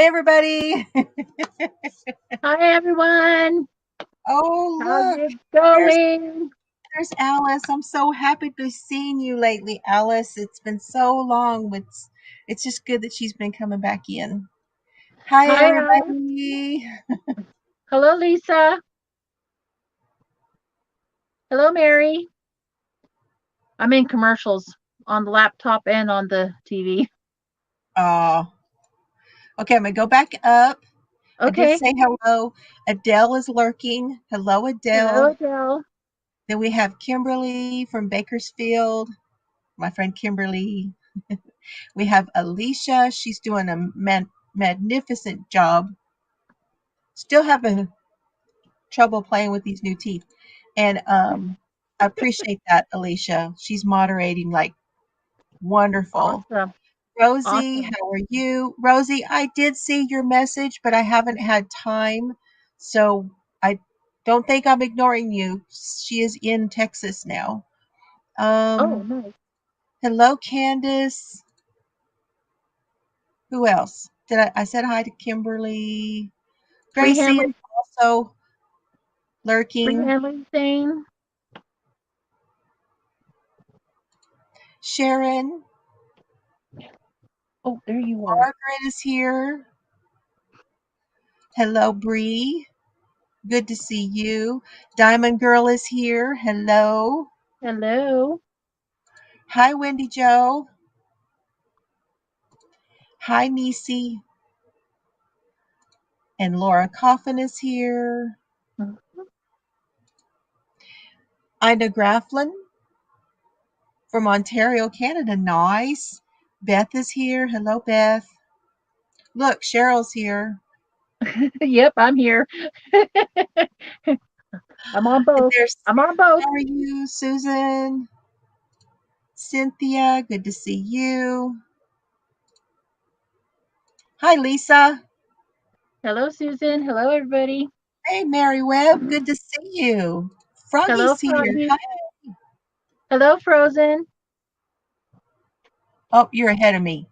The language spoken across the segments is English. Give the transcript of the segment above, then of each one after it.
everybody. Hi, everyone. Oh, How's look. it There's, going? there's Alice. I'm so happy to be seeing you lately, Alice. It's been so long. It's just good that she's been coming back in. Hi, Hi, Alice. everybody. Hello, Lisa. Hello, Mary. I'm in commercials on the laptop and on the TV. Oh, okay. I'm going to go back up. I did Okay. say hello. Adele is lurking. Hello, Hello, Adele. Adele. Then we have Kimberly from Bakersfield, my friend Kimberly. We have Alicia. She's doing a magnificent job. Still having trouble playing with these new teeth. And I appreciate that, Alicia. She's moderating like wonderful. Awesome. Rosie, Awesome. how are you? Rosie, I did see your message, but I haven't had time. So I don't think I'm ignoring you. She is in Texas now. Oh, Um, nice. Hello, Candace. Who else? I said hi to Kimberly. Free Gracie is handling. also Free lurking. handling thing. Sharon. Oh, there you are. Margaret is here. Hello, Bree. Good to see you. Diamond Girl is here. Hello. Hello. Hi, Wendy Joe. Hi, Nisi. And Laura Coffin is here. Mhm. Ina Grafflin from Ontario, Canada. Nice. Beth is here. Hello, Beth. Look, Cheryl's here. Yep, I'm here. I'm on And both. there's, I'm on both. how are you, Susan? Cynthia, good to see you. Hi, Lisa. Hello, Susan. Hello, everybody. Hey, Mary Webb, good to see you. Hello, Froggy's here. Froggy. Hi. Hello, Frozen. Oh, you're ahead of me.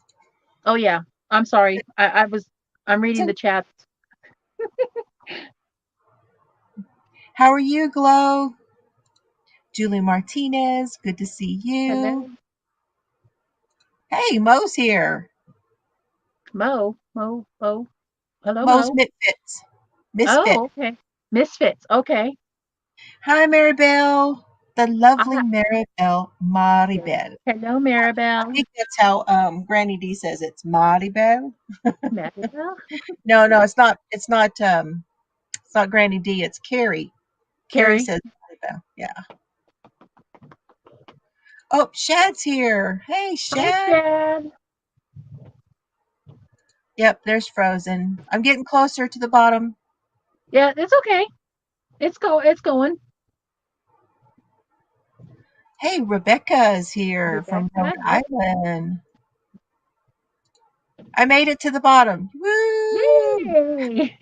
Oh yeah. I'm sorry. I'm reading the chat. How are you, Glow? Julie Martinez, good to see you. Hello. Hey, Mo's here. Mo. Hello, Mo's Mo. Misfits. Misfit. Oh, okay. Misfits. Okay. Hi, Maribel. The lovely Ah, yes. Maribel. Hello, I Maribel. think that's how Granny D says it's Maribel. Maribel. No, it's not Granny D, it's Carrie. Carrie Carrie. says Maribel. Yeah. Oh, Shad's here. Hey, Hi, Shad. Dad. Yep, there's Frozen. I'm getting closer to the bottom. Yeah, it's okay. It's going. Hey, Rebecca is here from Rhode Rebecca. Yep. Island. I made it to the bottom. Woo! Yay.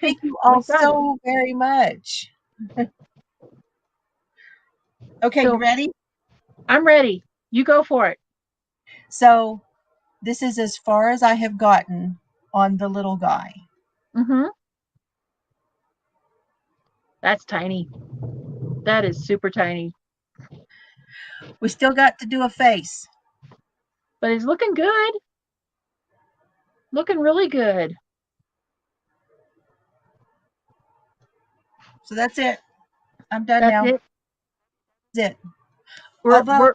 Thank you We all got it. so very much. Okay, you So ready? I'm ready. You go for it. So, this is as far as I have gotten on the little guy. Mm-hmm. That's tiny. That is super tiny. We still got to do a face. But it's looking good. Looking really good. So that's it. I'm done That's now. it. That's it. We're Although, we're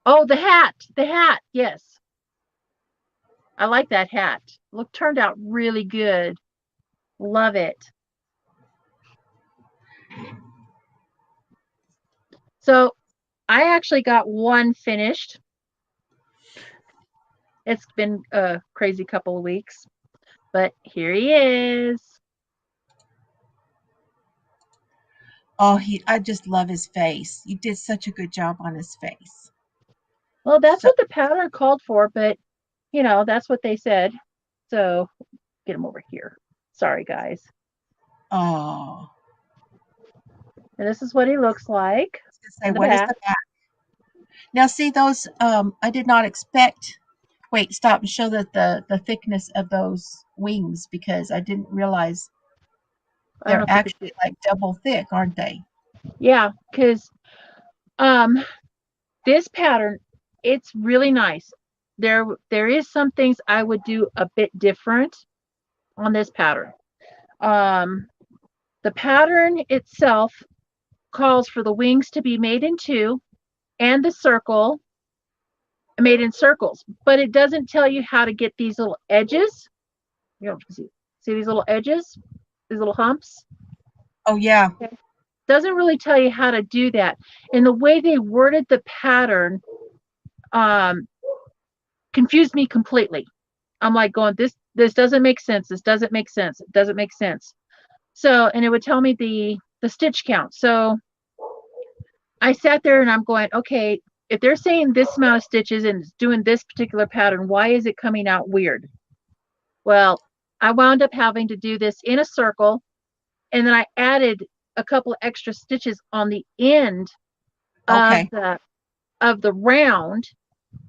oh, the hat. The hat. Yes. I like that hat. Turned out really good. Love it. So I actually got one finished. It's been a crazy couple of weeks, but here he is. I just love his face. You did such a good job on his face. Well, that's So, what the pattern called for, but that's what they said. So get him over here. Sorry, guys. oh, And this is what he looks like I was gonna say, in the what is back. the back? Now, see those? I did not expect Wait, stop and show that the thickness of those wings, because I didn't realize I don't know they're if you could see actually it. like double thick, aren't they? Yeah, because um, this pattern, it's really nice. There is some things I would do a bit different on this pattern. Um, the pattern itself calls for the wings to be made in two and the circle made in circles, but it doesn't tell you how to get these little edges. You know, see these little edges, these little humps. Oh yeah. Okay. Doesn't really tell you how to do that. And the way they worded the pattern um, confused me completely. I'm like going, this doesn't make sense. This doesn't make sense. It doesn't make sense. So, and it would tell me the stitch count. So I sat there and I'm going, okay, if they're saying this amount of stitches and it's doing this particular pattern, why is it coming out weird? Well, I wound up having to do this in a circle, and then I added a couple extra stitches on the end of Okay. the round,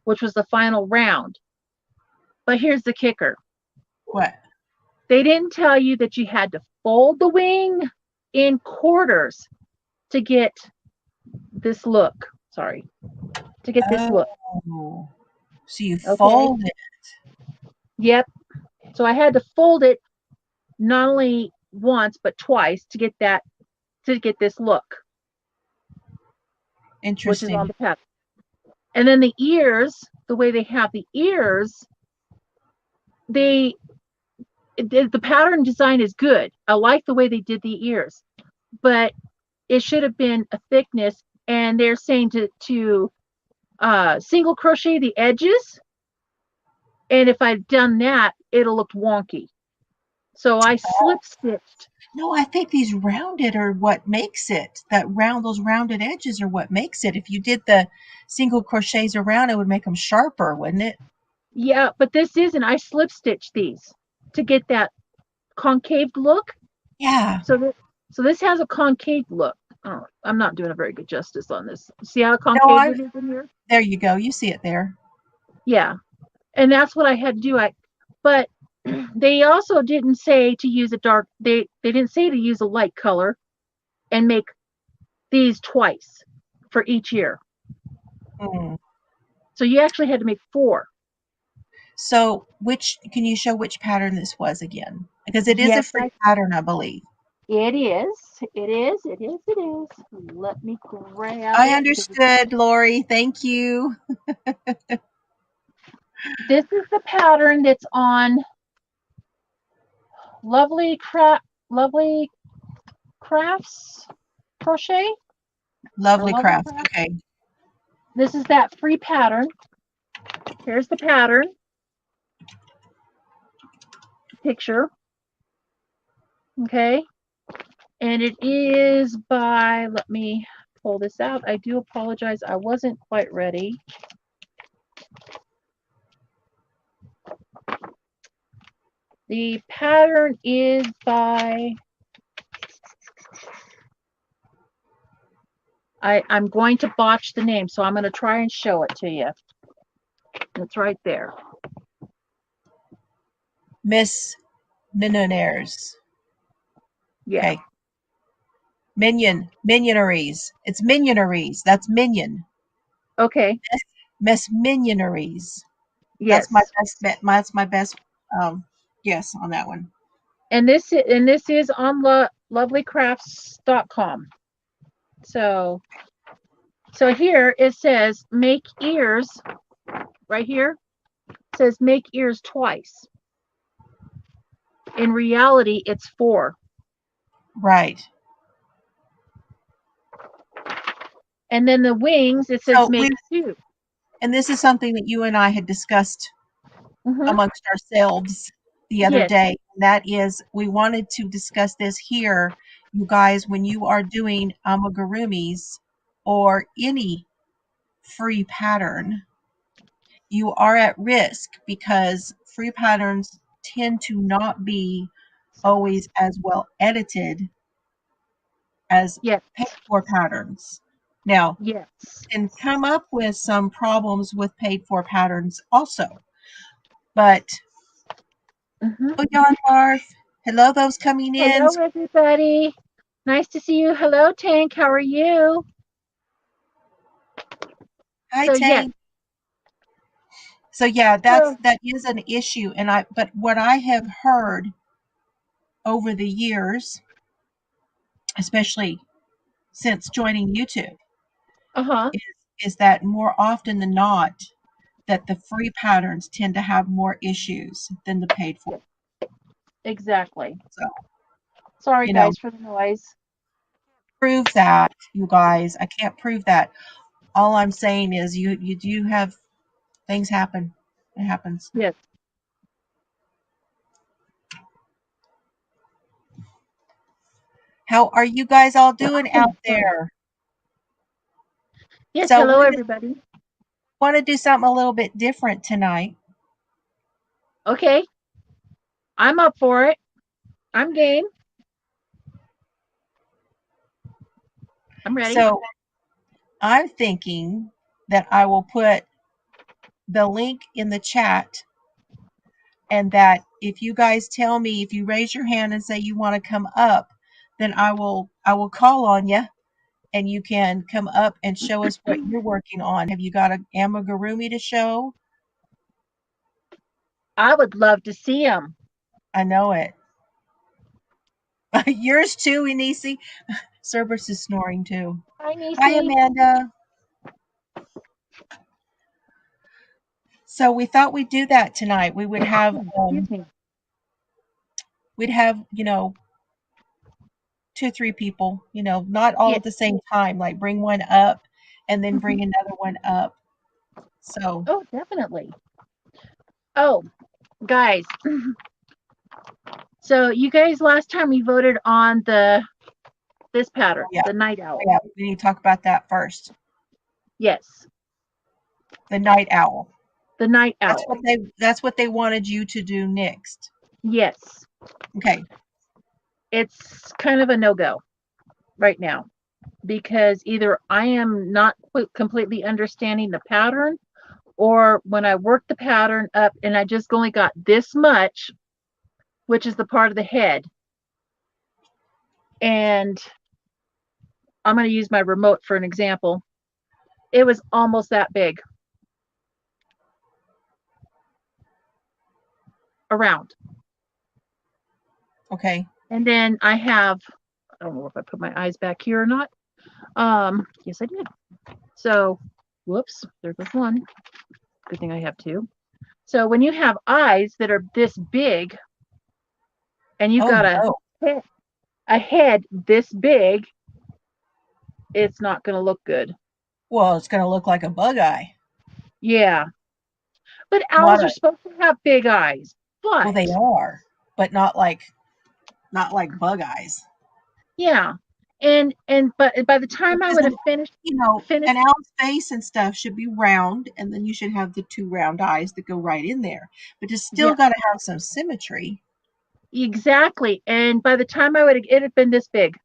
which was the final round. But here's the kicker. What? They didn't tell you that you had to fold the wing in quarters to get this look. Sorry. To get this look. Oh, so you Okay. fold it. Yep. So I had to fold it not only once but twice to get this look, which is on Interesting. the pattern. And then the ears, the way they have the ears, they the pattern design is good. I like the way they did the ears, but it should have been a thickness. And they're saying to single crochet the edges, and if I'd done that, it'll look wonky. So I slip stitched. No, I think these rounded are what makes it. Those rounded edges are what makes it. If you did the single crochets around, it would make them sharper, wouldn't it? Yeah, but this isn't. I slip stitched these to get that concave look. Yeah. So this has a concave look. Oh, I'm not doing a very good justice on this. See how No, concave it is in here? there you go. You see it there. Yeah, and that's what I had to do. But they also didn't say to use a dark. They didn't say to use a light color and make these twice for each year. Mm. So you actually had to make 4. So, can you show which pattern this was again? Because it is a Yes, free pattern, I believe. it is. It is. It is. It is. Let me grab I it. understood, Lori. Thank you. This is the pattern that's on Lovely Crafts Crochet or Lovely Lovely crafts. Crafts. Okay. This is that free pattern. Here's the pattern picture. Okay. And it is by, let me pull this out. I do apologize. I wasn't quite ready. The pattern is by, I'm going to botch the name, so I'm going to try and show it to you. It's right there. Miss Minonaires. Yeah. Okay. Minionaries. It's minionaries. That's minion. Okay. Miss Minionaries. Yes. That's my best guess on that one. And this is on lovelycrafts.com. So here it says make ears right here. It says make ears twice. In reality, it's 4. Right. And then the wings, it says make 2. And this is something that you and I had discussed amongst ourselves the other day. And that is, we wanted to discuss this here, you guys, when you are doing amigurumis or any free pattern, you are at risk because free patterns tend to not be always as well edited as paid for patterns. Now, yes, can come up with some problems with paid for patterns also. But Mhm. oh, Yarn Barf. Hello, those coming in. Hello, everybody. Nice to see you. Hello, Tank. How are you? Hi, So yes. Tank. So yeah, So that is an issue, but what I have heard over the years, especially since joining YouTube, uh-huh. is is that more often than not, that the free patterns tend to have more issues than the paid for. Exactly. So, Sorry, you know, guys, for the noise. prove that, you guys. I can't prove that. All I'm saying is you do have things happen. It happens. Yes. How are you guys all doing out Sorry. there? Yes. So Hello, we everybody. want to do something a little bit different tonight. Okay. I'm up for it. I'm game. I'm ready. So I'm thinking that I will put the link in the chat, and that if you guys tell me, if you raise your hand and say you want to come up, then I will call on you, and you can come up and show us what you're working on. Have you got an amigurumi to show? I would love to see him. I know it. Yours too, Inisi. Cerberus is snoring too. Hi, Hi, Nisi. Amanda. So we thought we'd do that tonight. We would have Excuse me. we'd have, 2 or 3 people, not all Yes. at the same time, like bring one up and then Mhm. bring another one up. So Oh, definitely. Oh, guys. So you guys last time we voted on this pattern, yeah, the night owl. yeah, we need to talk about that first. Yes. The night owl. The night That's owl. what they wanted you to do next. Yes. Okay. It's kind of a no-go right now because either I am not completely understanding the pattern, or when I work the pattern up and I just only got this much, which is the part of the head, and I'm going to use my remote for an example. It was almost that big around. Okay. And then I have, I don't know if I put my eyes back here or not. Yes, I did. So, whoops, there goes one. Good thing I have two. So when you have eyes that are this big and you've Oh got no. a head this big, it's not going to look good. Well, it's going to look like a bug eye. Yeah. But Not owls are a supposed to have big eyes. Well, they But are, but not like bug eyes. yeah. And but by the time I Because would have finished an owl's face and stuff should be round, and then you should have the 2 round eyes that go right in there. But it's still yeah, got to have some symmetry. exactly. And by the time it had been this big.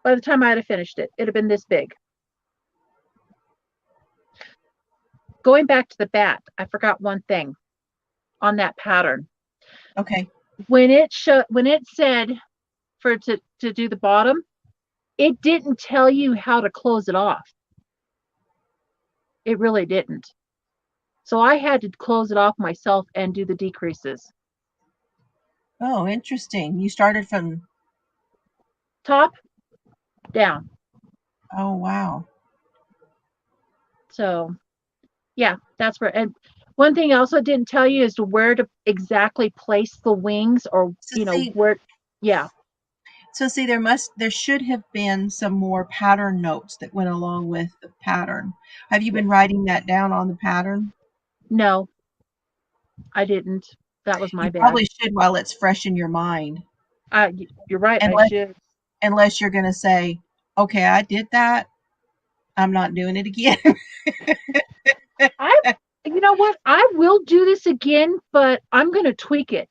By the time I'd have finished it, it'd have been this big. Going back to the bat, I forgot one thing on that pattern. Okay. When it said for to do the bottom, it didn't tell you how to close it off. It really didn't. So I had to close it off myself and do the decreases. Oh, interesting. You started from. Top, down. Oh, wow. So yeah, that's where. And one thing I also didn't tell you is to where to exactly place the wings, or So see, where. Yeah. there should have been some more pattern notes that went along with the pattern. Have you Yes. been writing that down on the pattern? No, I didn't. That was my You bad. probably should while it's fresh in your mind. You're right. I Unless should. unless you're going to say, "Okay, I did that. I'm not doing it again." I. You know what? I will do this again, but I'm going to tweak it.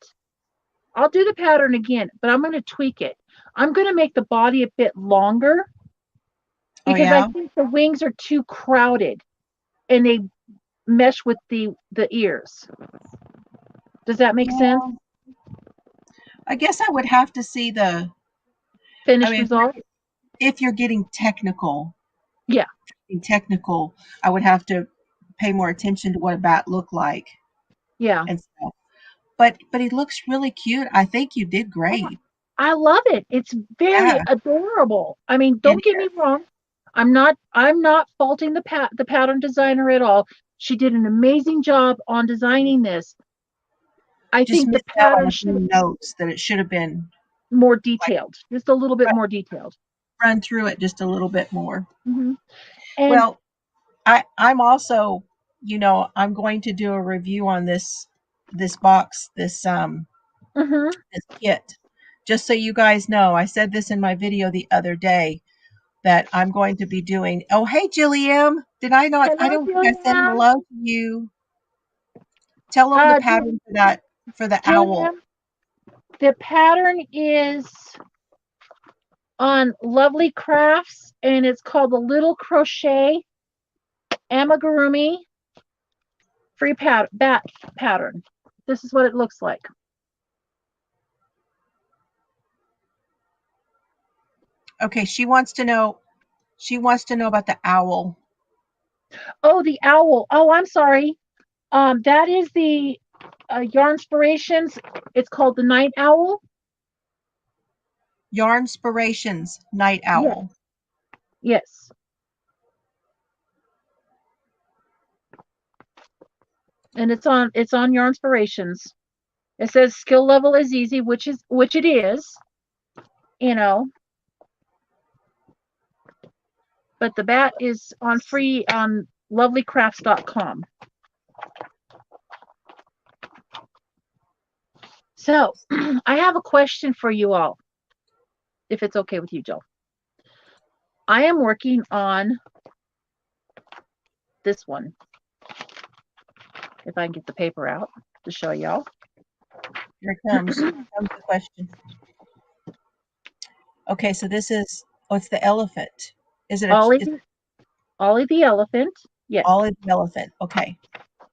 I'll do the pattern again, but I'm going to tweak it. I'm going to make the body a bit longer Oh because I yeah. think the wings are too crowded, and mesh with the ears. Does that make sense? I guess I would have to see the. I Finished mean, result? if you're getting technical, Yeah. I would have to pay more attention to what a bat looked like Yeah. and stuff. But he looks really cute. I think you did Oh, great. I love it. It's very Yeah, adorable. I mean, it don't get me is. wrong. I'm not faulting the pattern designer at all. She did an amazing job on designing this. I Just think the missed out on pattern a should few have notes that it should have been more like detailed, just a little bit run, more detailed. run through it just a little bit more. Hmm. And Well, I'm also, I'm going to do a review on this box, mhm. this kit. Just so you guys know, I said this in my video the other day that I'm going to be doing. Oh, hey, Jilliam. Did I not? I Hello, don't think I said Jillian. hello to you. Tell them the pattern for the owl. Jillian, the pattern is on Lovely Crafts, and it's called the Little Crochet Amigurumi free bat pattern. This is what it looks like. Okay, she wants to know. She wants to know about the owl. Oh, the owl. Oh, I'm sorry. That is the Yarnspirations. It's called the Night Owl. Yarnspirations Night Yes. Owl. Yes. And it's on Yarnspirations. It says skill level is easy, which it is, you know. But the bat is on free on lovelycrafts.com. So I have a question for you all, if it's okay with you, Jill. I am working on this one. If I can get the paper out to show y'all. Here it comes. Here comes the question. Okay, so this is, it's the elephant. Is it Ollie the elephant. Yes. Ollie the elephant? Okay.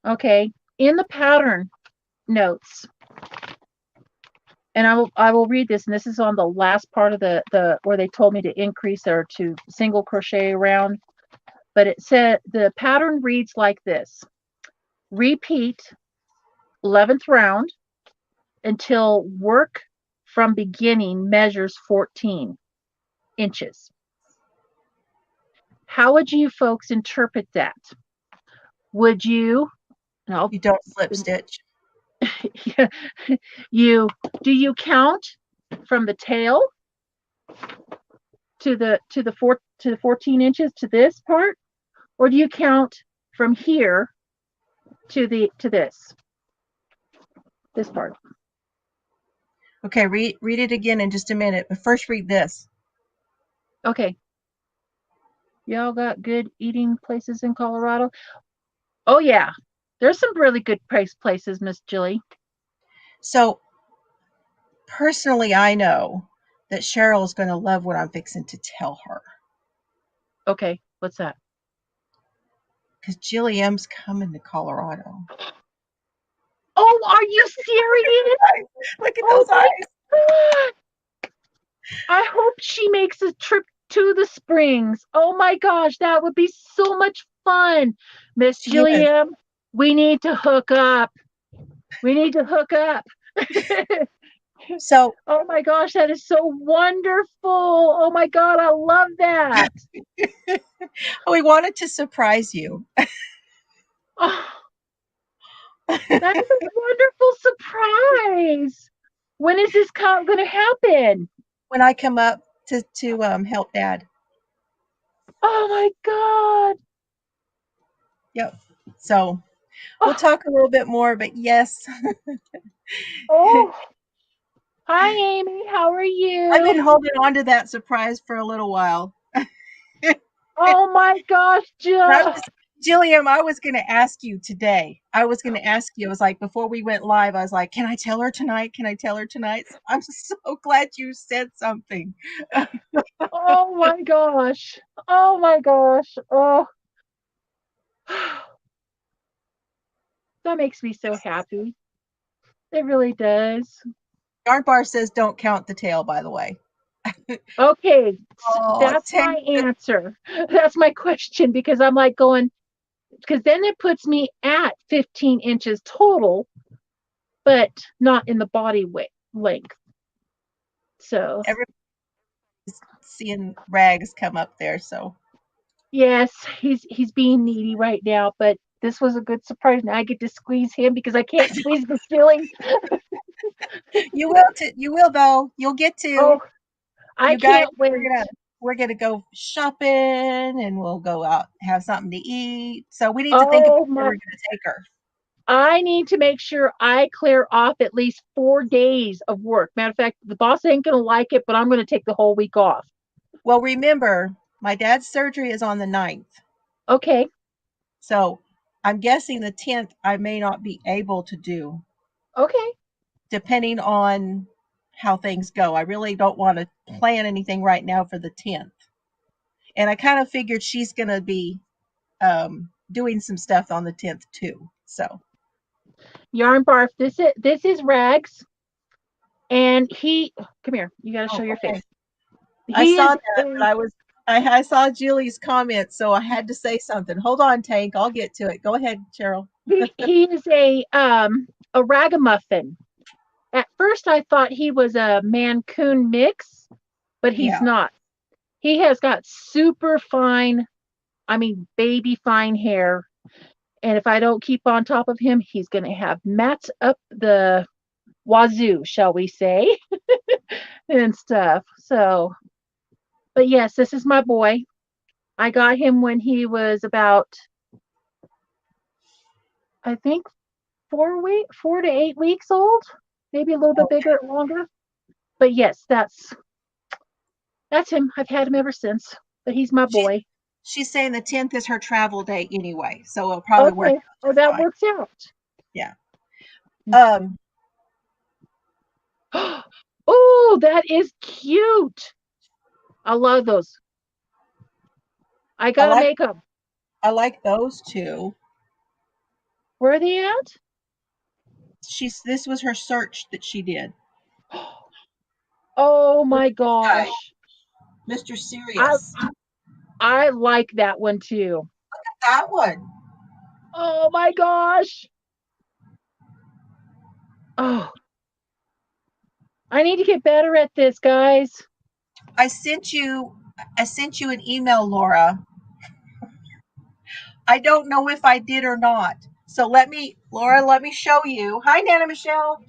Okay. In the pattern notes, and I will read this, and this is on the last part of the where they told me to increase or to single crochet around. But it said the pattern reads like this: repeat 11th round until work from beginning measures 14 inches. How would you folks interpret that? Would you, no, You don't slip stitch. do you count from the tail to the 14 inches to this part, or do you count from here to this part? Okay, read it again in just a minute, but first read this. Okay. Y'all got good eating places in Colorado? Oh yeah, there's some really good places, Miss Jilly. So personally, I know that Cheryl is going to love what I'm fixing to tell her. Okay, what's that? Because Jilly M's coming to Colorado. Oh, are you serious? Look at those eyes. God. I hope she makes a trip to the Springs. Oh my gosh, that would be so much fun. Miss Jilliam, we need to hook up. We need to hook up. So, oh my gosh, that is so wonderful. Oh my God, I love that. we wanted to surprise you. Oh, that is a wonderful surprise. When is this going to happen? When I come up to help Dad. Oh my God. Yep. So we'll talk a little bit more, but yes. Oh. Hi, Amy. How are you? I've been holding on to that surprise for a little while. Oh my gosh, Jill. Jilliam, I was going to ask you today. I was like, before we went live, I was like, can I tell her tonight? Can I tell her tonight? So I'm so glad you said something. Oh my gosh. Oh my gosh. Oh. That makes me so happy. It really does. Yarn Bar says don't count the tail, by the way. Okay, Oh, that's my answer. That's my question because I'm like going, because then it puts me at 15 inches total, but not in the body weight length. So everybody's seeing Rags come up there, so yes, he's being needy right now, but this was a good surprise. Now I get to squeeze him because I can't squeeze the ceiling. you will though. You'll get to. Oh, I You guys, can't wait. we're gonna go shopping and we'll go out have something to eat. So we need to think about Oh where my, we're gonna take her. I need to make sure I clear off at least 4 days of work. Matter of fact, the boss ain't gonna like it, but I'm gonna take the whole week off. Well, remember, my dad's surgery is on the 9th. Okay, So I'm guessing the 10th I may not be able to do, okay. depending on how things go. I really don't want to plan anything right now for the 10th. And I kind of figured she's going to be doing some stuff on the 10th too. So, Yarn barf. This is Rags, and he. Come here. You got to show your okay. face. I He saw is that, but a I saw Julie's comment, so I had to say something. Hold on, Tank. I'll get to it. Go ahead, Cheryl. he is a ragamuffin. At first, I thought he was a Mancoon mix, but he's Yeah. not. He has got super fine, I mean, baby fine hair. And if I don't keep on top of him, he's going to have mats up the wazoo, shall we say, and stuff. So, but yes, this is my boy. I got him when he was about, I think, 4 to 8 weeks old, maybe a little bit Okay. bigger, longer. But yes, that's him. I've had him ever since. But he's my She, boy. she's saying the 10th is her travel date anyway, so it'll probably work Okay. out Oh, just that fine. works out. Yeah. Um, Oh, that is cute. I love those. I I gotta like make them. I like those two. Where are they at? This was her search that she did. Oh Look my at this guy, gosh. Mr. I Serious. I like that one too. That one. Oh my gosh. Oh, I need to get better at this, guys. I sent you an email, Laura. I don't know if I did or not. So Laura, let me show you. Hi, Nana Michelle.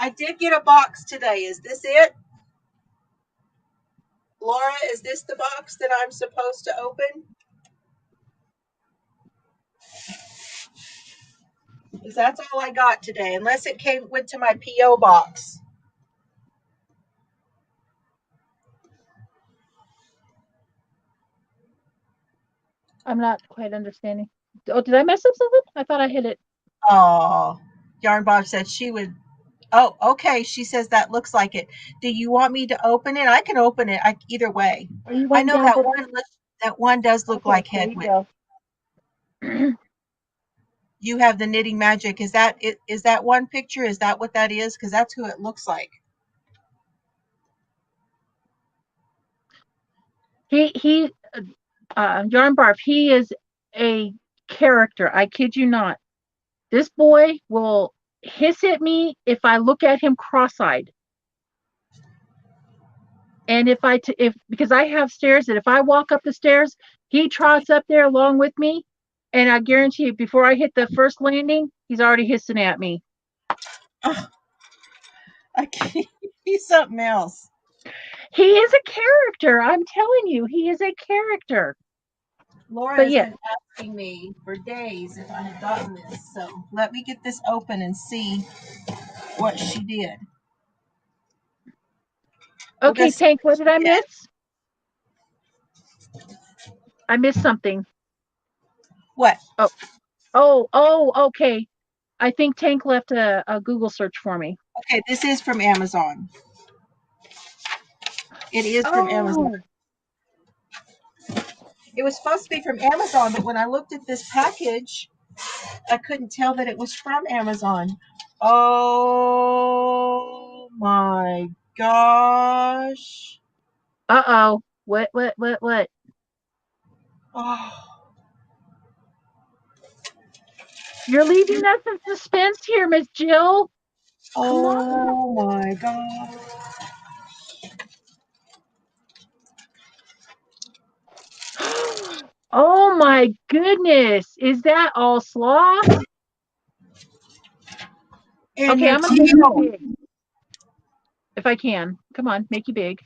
I did get a box today. Is this it? Laura, is this the box that I'm supposed to open? Because that's all I got today, unless it went to my PO box. I'm not quite understanding. Oh, did I mess up something? I thought I hit it. Oh, Yarn Bob said she would. Oh, okay. She says that looks like it. Do you want me to open it? I can open it. Either way. Are you I going know down that below? one does look Okay, like there you Hedwig. go. You have the knitting magic. Is that it? Is that one picture? Is that what that is? Because that's who it looks like. He Yarn Barf, he is a character. I kid you not. This boy will hiss at me if I look at him cross-eyed. And if because I have stairs that if I walk up the stairs, he trots up there along with me, and I guarantee you, before I hit the first landing, he's already hissing at me. Oh, I can't. He's something else. He is a character. I'm telling you, he is a character. Laura But has yeah, been asking me for days if I had gotten this. So let me get this open and see what she did. We're gonna okay, see Tank, what what did I she did. miss? I missed something. What? Okay. I think Tank left a Google search for me. Okay, this is from Amazon. It is from Amazon. Oh, It was supposed to be from Amazon, but when I looked at this package, I couldn't tell that it was from Amazon. Oh my gosh. Uh-oh. What? Oh, You're leaving us in suspense here, Miss Jill. Come on. oh my god. Oh my goodness. Is that all sloth? And Okay, your I'm going to make you tail. big. If I can. Come on, make you big.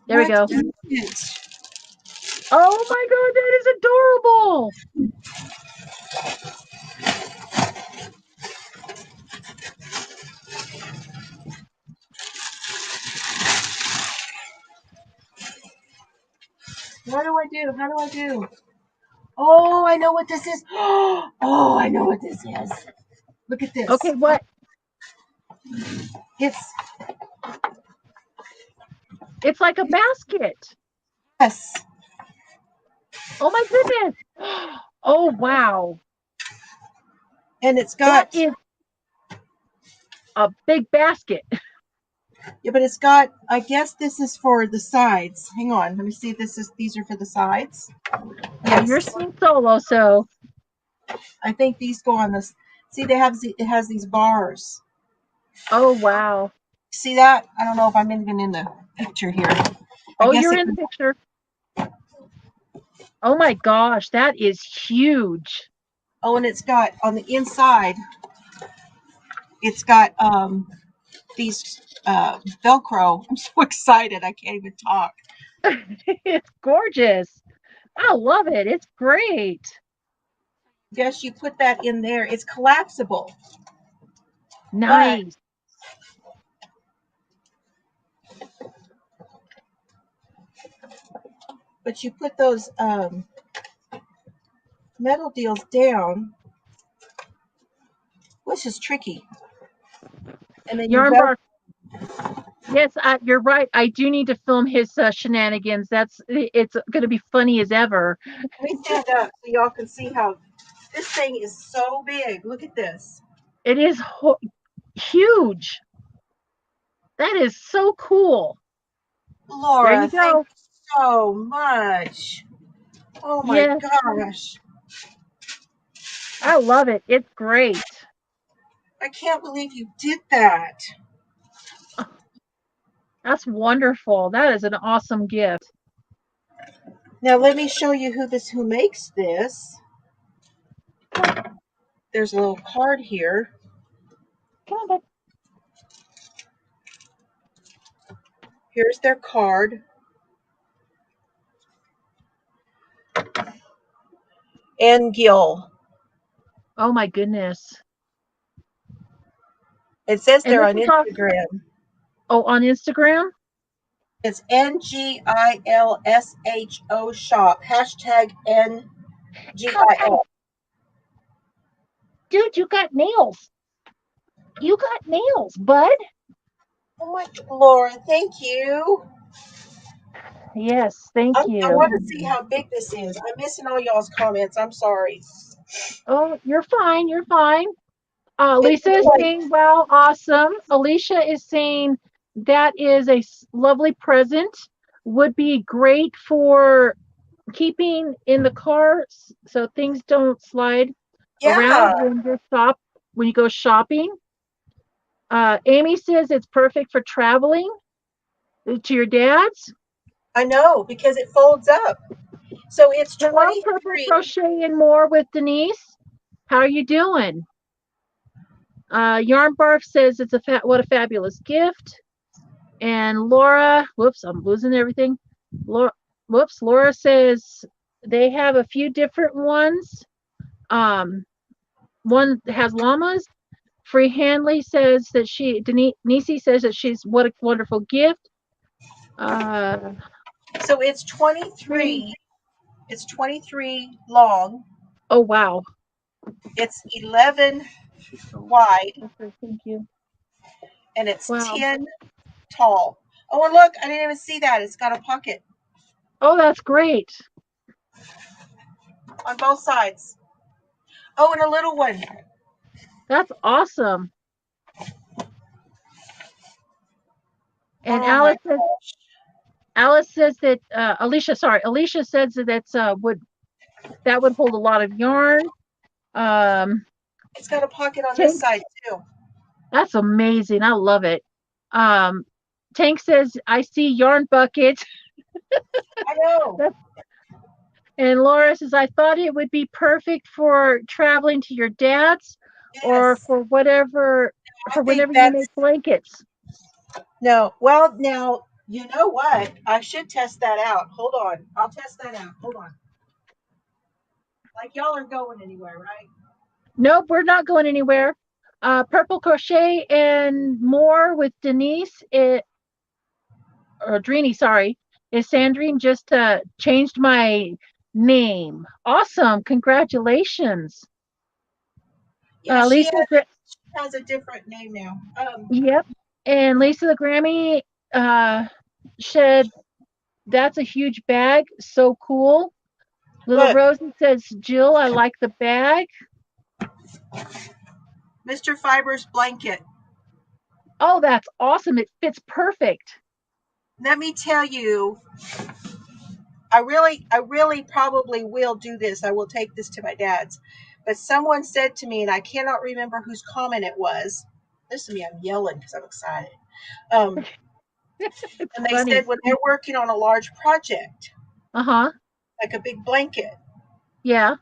There we What go. is it? Oh my god, that is adorable. What do I do? How do I do? Oh, I know what this is. Oh, I know what this is. Look at this. Okay, what? It's It's like a basket. yes. Oh my goodness. Oh wow. And it's That got is a big basket. yeah, but it's got I guess this is for the sides. Hang on. Let me see if these are for the sides. Well, you're Yes. seeing solo, so I think these go on this. See, it has these bars. oh wow. See that? I don't know if I'm even in the picture here. I Oh, guess you're it. in the picture. Oh my gosh, that is huge. Oh, and it's got on the inside. It's got these Velcro. I'm so excited. I can't even talk. It's gorgeous. I love it. It's great. Yes, you put that in there. It's collapsible, but Nice. you put those metal deals down, which is tricky, and then you vel. Yarnbark. Yes, you're right. I do need to film his shenanigans. It's going to be funny as ever. Let me stand up so y'all can see how this thing is so big. Look at this, It is huge. That is so cool. There Laura. you Thank go. you so much. Oh my Yes, gosh, I love it. It's great. I can't believe you did that. That's wonderful. That is an awesome gift. Now let me show you who makes this. Come on, There's a little card here. come on, bud. Here's their card. N Gill. Oh my goodness. It says And they're this on is off. Instagram. Oh, on Instagram. It's NGILSHO shop. Hashtag Ow, ow. NGIL. Dude, you got nails. You got nails, bud. Oh my, Laura, thank you. Yes, thank I you. want to see how big this is. I'm missing all y'all's comments. I'm sorry. Oh, you're fine. You're fine. It Lisa looks is like, saying, well, awesome. Alicia is saying that is a lovely present. Would be great for keeping in the car so things don't slide yeah, around when you go shopping. Amy says it's perfect for traveling to your dad's. I know because it folds up. So it's Hello, Purple 23. Crochet and More with Denise. How are you doing? Yarn Barf says it's what a fabulous gift. And Laura, whoops, I'm losing everything. Laura says they have a few different ones. One has llamas. Free Handley says that Denise says that she's what a wonderful gift. So it's 23. It's 23 long. Oh wow. It's 11 wide, Okay, thank you. and it's Wow. 10 tall. Oh, and look, I didn't even see that. It's got a pocket Oh, that's great. on both sides. Oh, and a little one. That's awesome. And Oh my gosh. Alice says that Alicia says that that would hold a lot of yarn. It's got a pocket on this Tank, side too. that's amazing. I love it. Um, Tank says I see yarn buckets. I know. And Laura says I thought it would be perfect for traveling to your dad's or Yes. for whatever I for think whenever you that's make blankets. no. Well, now you know what? I should test that out. Hold on. I'll test that out. Hold on. Like y'all aren't going anywhere, right? Nope, we're not going anywhere. Purple Crochet and more with Denise, or Drini, sorry, is Sandrine just changed my name. Awesome. Congratulations. Yeah, she Lisa, has a different name now. yep. And Lisa the Grammy said, that's a huge bag. So cool. Little Look, Rosie says, Jill, I like the bag. Mr. Fiber's blanket. Oh, that's awesome. It fits perfect. Let me tell you, I really probably will do this. I will take this to my dad's. But someone said to me, and I cannot remember whose comment it was. Listen to me, I'm yelling because I'm excited. Um, It's and they funny. said when they're working on a large project, Uh-huh. like a big blanket, Yeah.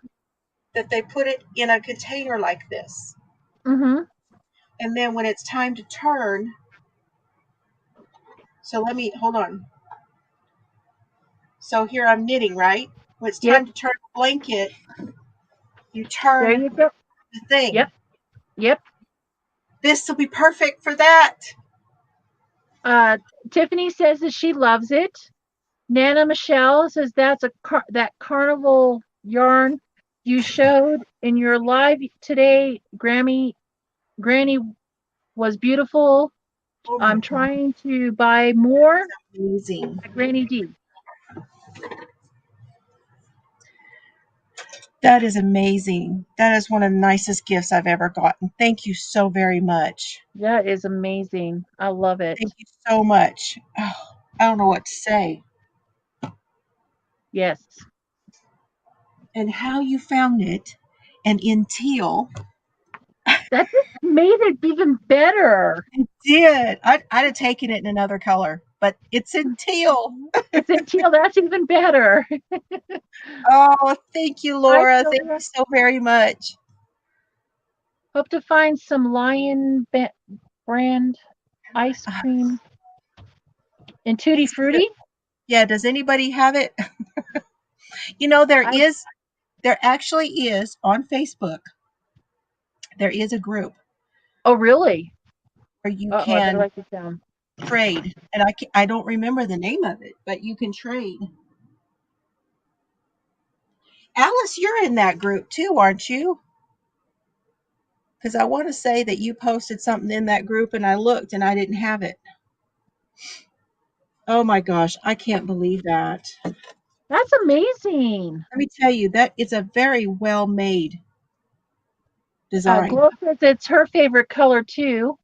that they put it in a container like this. Mm-hmm. And then when it's time to turn, so let me hold on. So here I'm knitting, right? When it's Yep. time to turn the blanket, you There turn you go. the thing. Yep. Yep. This will be perfect for that. Uh, Tiffany says that she loves it. Nana Michelle says that's that carnival yarn you showed in your live today. Granny was beautiful. Oh my I'm God, trying to buy more amazing. at Granny D. That is amazing. That is one of the nicest gifts I've ever gotten. Thank you so very much. That is amazing. I love it. Thank you so much. Oh, I don't know what to say. Yes. And how you found it, and in teal. That just made it even better. It did. I'd have taken it in another color, but it's in teal. It's in teal. That's even better. Oh, thank you, Hi, Laura. Thank you Sylvia. so very much. Hope to find some brand ice cream and Tutti It's good. Frutti. Yeah, does anybody have it? I There actually is on Facebook, there is a group Oh, really? where you I better can write this down. trade. And I don't remember the name of it, but you can trade. Alice, you're in that group too, aren't you? Because I want to say that you posted something in that group and I looked and I didn't have it. Oh my gosh, I can't believe that. That's amazing. Let me tell you, that it's a very well made design. Glow says it's her favorite color too,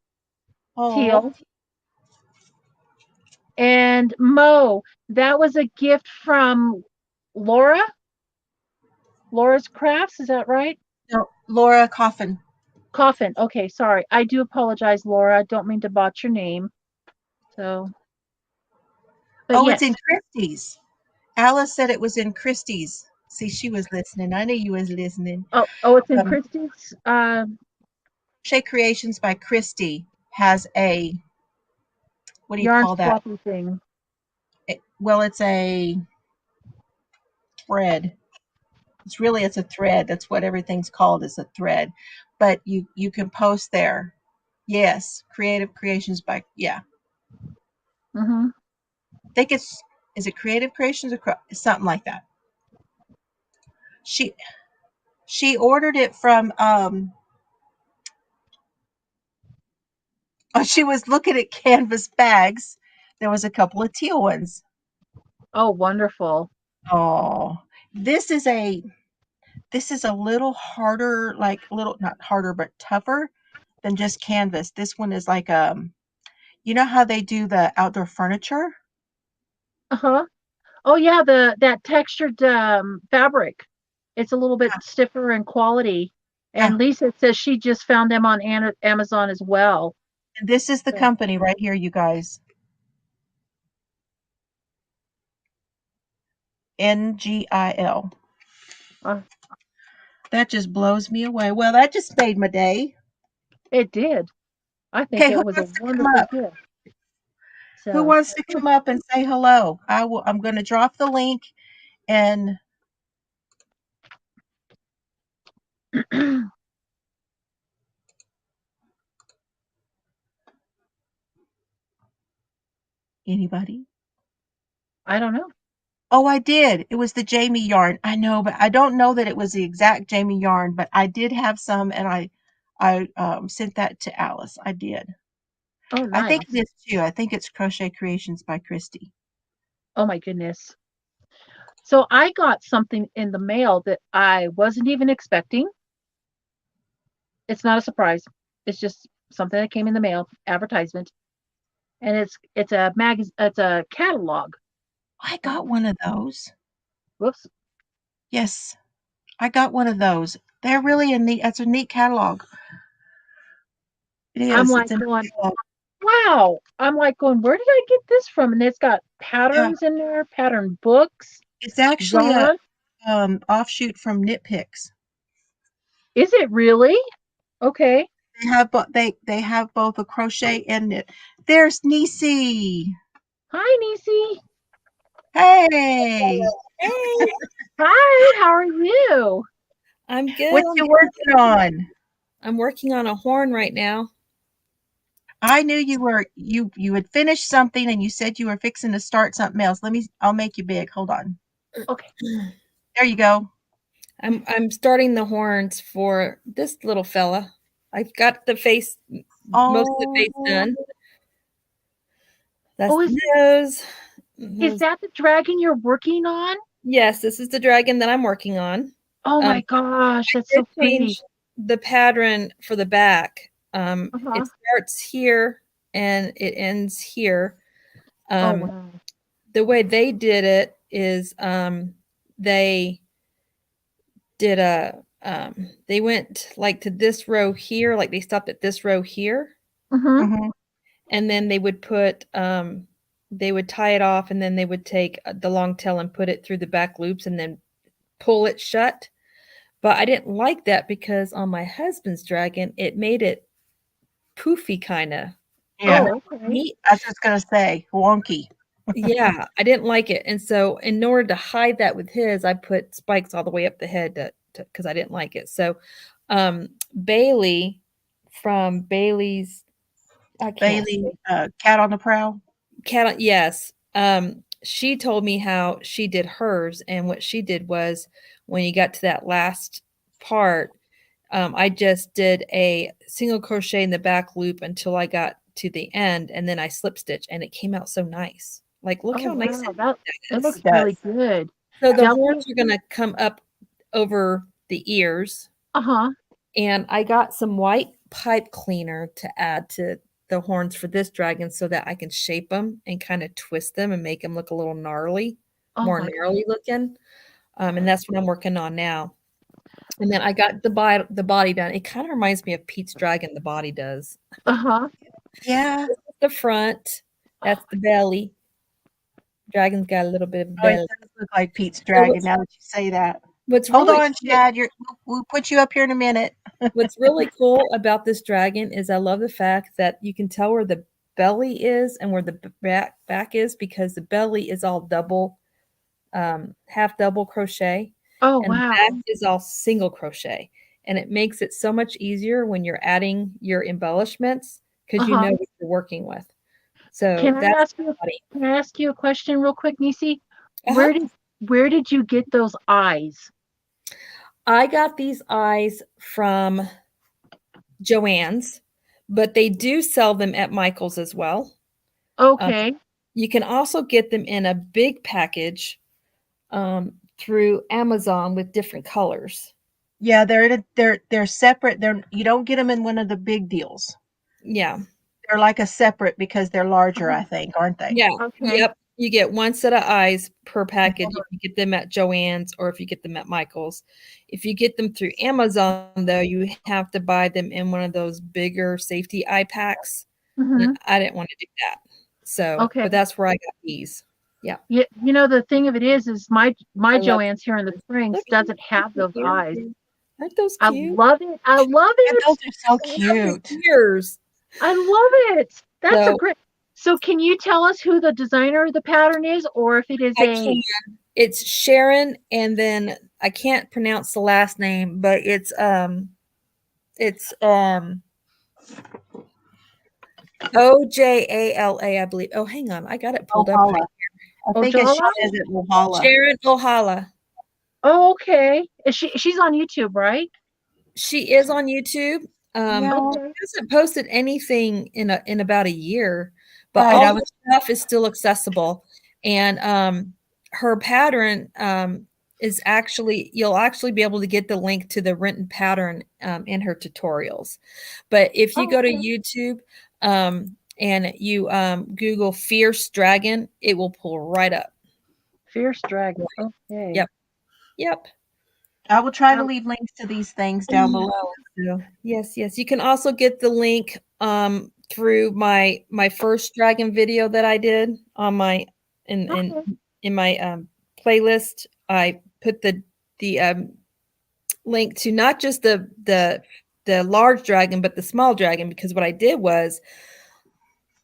Oh, teal. And Mo, that was a gift from Laura. Laura's Crafts, is that right? no, Laura Coffin. Coffin. Okay, sorry. I do apologize, Laura. I don't mean to botch your name. So, but Oh, it's in yes. Christie's. Alice said it was in Christie's. See, she was listening. I knew you was listening. Oh, it's in Um, Christie's. Crochet Creations by Christie has a, what do you Yarn call that? swappy thing. Well, it's a thread. It's a thread. That's what everything's called, is a thread. But you can post there. Yes, Creative Creations by, yeah. Mm-hmm. I think is it Creative Creations or something like that. She she ordered it from oh, she was looking at canvas bags there was a couple of teal ones. Oh, wonderful. Oh, this is a little harder, like a little not harder but tougher than just canvas. This one is like you know how they do the outdoor furniture? Uh-huh. Oh yeah, that textured fabric. It's a little bit stiffer in quality. Yeah. And Lisa says she just found them on Amazon as well. And this is the So, company right here, you guys. NGIL. uh, That just blows me away. Well, that just made my day. it did. I think Okay, who it was a wants to come wonderful up? gift. Who So, wants to come up and say hello? I'm going to drop the link and anybody? I don't know. Oh, I did. It was the Jamie yarn. I know, but I don't know that it was the exact Jamie yarn, but I did have some and I sent that to Alice. I did. Oh, I think nice. it is too. I think it's Crochet Creations by Christy. Oh my goodness. So I got something in the mail that I wasn't even expecting. It's not a surprise. It's just something that came in the mail, advertisement, and it's a catalog. I got one of those. Whoops. Yes, I got one of those. They're really a neat. That's a neat catalog. It I'm is. It's like a neat going, catalog. wow. I'm like going, where did I get this from? And it's got Yeah, patterns in there, pattern books, it's actually a yarn. offshoot from Knit Picks. Is it really? Okay. They have both a crochet and knit. There's Nisi. Hi, Nisi. Hey, Hey, Hi, how are you? I'm good. what you working on? I'm working on a horn right now. I knew you had finished something and you said you were fixing to start something else. I'll make you big. Hold on. Okay. There you go. I'm starting the horns for this little fella. I've got the face, most of the face Oh, done. That's Oh, the nose. is that the dragon you're working on? Yes, this is the dragon that I'm working on. Oh Um, my gosh, that's did so pretty. change the pattern for the back. Uh-huh. It starts here and it ends here. Oh Um, wow. the way they did it is they did they went like to this row here, like they stopped at this row here, Mm-hmm. mhm. and then they would put they would tie it off, and then they would take the long tail and put it through the back loops and then pull it shut. But I didn't like that because on my husband's dragon it made it poofy kind of. Yeah, Oh, okay. Neat. I was just gonna say wonky. Yeah, I didn't like it. And so in order to hide that with his, I put spikes all the way up the head to because I didn't like it. So Bailey from Bailey's I can't Bailey, say cat on the prowl. cat yes. She told me how she did hers, and what she did was when you got to that last part, I just did a single crochet in the back loop until I got to the end, and then I slip stitch, and it came out so nice. Like, look Oh how nice wow, that it is. looks It really does. good. So the Now, horns are gonna come up over the ears, uh-huh. and I got some white pipe cleaner to add to the horns for this dragon so that I can shape them and kind of twist them and make them look a little gnarly, Oh more my god. gnarly looking. And that's what I'm working on now. And then I got the body done. It kind of reminds me of Pete's dragon. The body does. Uh-huh. Yeah. The front, that's the belly. Dragon's got a little bit of Oh, it belly. does look like Pete's So dragon now that you say that. what's Hold really on, Chad. We'll put you up here in a minute. What's really cool about this dragon is I love the fact that you can tell where the belly is and where the back is, because the belly is all double, half double crochet, Oh and the back wow. is all single crochet. And it makes it so much easier when you're adding your embellishments because you know Uh-huh. what you're working with. So Can I that's ask you funny. can I ask you a question real quick, Nisi? Uh-huh. Where did you get those eyes? I got these eyes from Joann's, but they do sell them at Michael's as well. Um, Okay. You can also get them in a big package through Amazon with different colors. Yeah, they're separate. You don't get them in one of the big deals. Yeah. They're like a separate because they're larger, I think, aren't they? Yeah. Okay. Yep. You get one set of eyes per package if you get them at Joann's or if you get them at Michael's. If you get them through Amazon, though, you have to buy them in one of those bigger safety eye packs. Mhm. I didn't want to do that. So, Okay. but that's where I got these. Yeah. Yeah, you know, the thing of it is my I love Joann's here in the Springs Look, doesn't have those eyes. Aren't those I cute? love it. I love Yeah, it. those are so cute. Ears. I love it. That's a So- great. So can you tell us who the designer of the pattern is, or if it is I can. It's Sharon, and then I can't pronounce the last name, but it's Ojala, I believe. Oh, hang on, I got it pulled up. Ohala. Right. I think it Ojala? says it Ohala. Sharon Ohala. Oh, okay. Is she's on YouTube, right? She is on YouTube. Yeah. Okay. She hasn't posted anything in about a year, but Right, all the stuff is still accessible. And her pattern is actually you'll actually be able to get the link to the written pattern in her tutorials. But if you go to YouTube and you Google Fierce Dragon, it will pull right up. Fierce Dragon. Okay. Yep. Yep. I will try to leave links to these things down below. So, yes. You can also get the link through my first dragon video that I did on my in my playlist. I put the link to not just the large dragon but the small dragon, because what I did was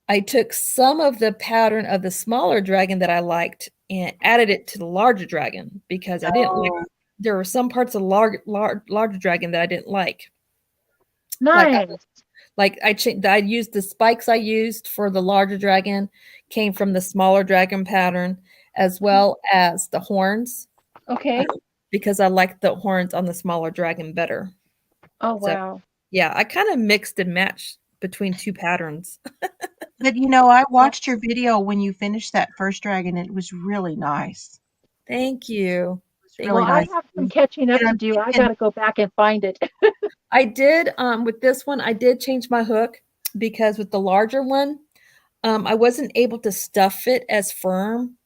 I took some of the pattern of the smaller dragon that I liked and added it to the larger dragon because I didn't like. There were some parts of larger dragon that I didn't like. Nice. Like I used the spikes I used for the larger dragon came from the smaller dragon pattern, as well as the horns. Okay. Because I liked the horns on the smaller dragon better. Oh, wow. So, yeah, I kind of mixed and matched between two patterns. But you know, I watched your video when you finished that first dragon. It was really nice. Thank you. Really Well, nice. I have some catching up to do. I got to go back and find it. I did with this one, I did change my hook because with the larger one, I wasn't able to stuff it as firm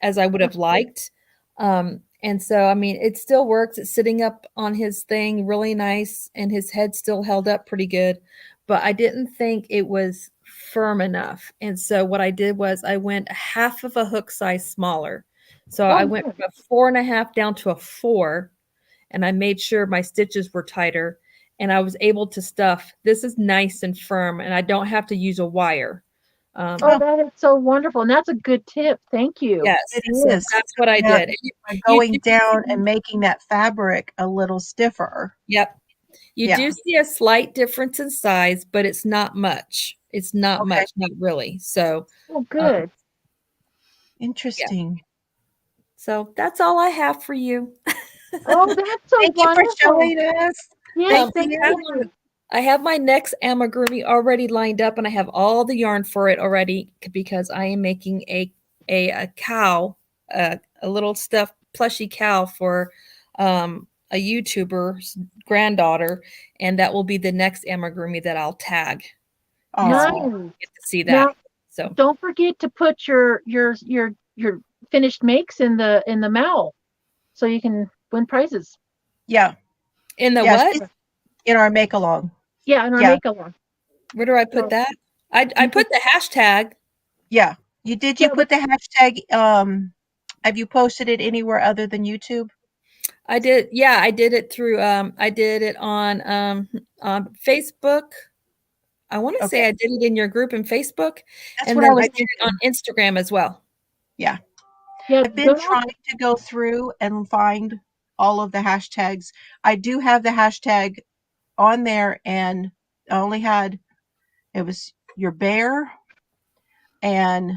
as I would have liked. And so, I mean, it still works. It's sitting up on his thing really nice, and his head still held up pretty good. But I didn't think it was firm enough. And so what I did was I went half of a hook size smaller. So I went from a 4.5 down to a 4, and I made sure my stitches were tighter, and I was able to stuff. This is nice and firm, and I don't have to use a wire. That is so wonderful. And that's a good tip. Thank you. Yes, It is. that's what I did. Going down and making that fabric a little stiffer. Yep. You do see a slight difference in size, but it's not much. It's not much, not really. So, good. Interesting. Yeah. So that's all I have for you. Oh, that's so Thank wonderful. you for showing us. Yes, thank you. I have my next amigurumi already lined up, and I have all the yarn for it already because I am making a cow, a little stuffed plushy cow for a YouTuber's granddaughter, and that will be the next amigurumi that I'll tag. Nice. Get to see that. Now, so don't forget to put your finished makes in the mail, so you can win prizes. Yeah. In the what? In our make along. Yeah, in our make along. Where do I put that? I put the hashtag. Yeah. You put the hashtag? Have you posted it anywhere other than YouTube? I did. Yeah, I did it through. I did it on Facebook. I want to say I did it in your group in Facebook, and then I did it on Instagram as well. Yeah. I've been trying to go through and find all of the hashtags. I do have the hashtag on there, and I only had, it was your bear and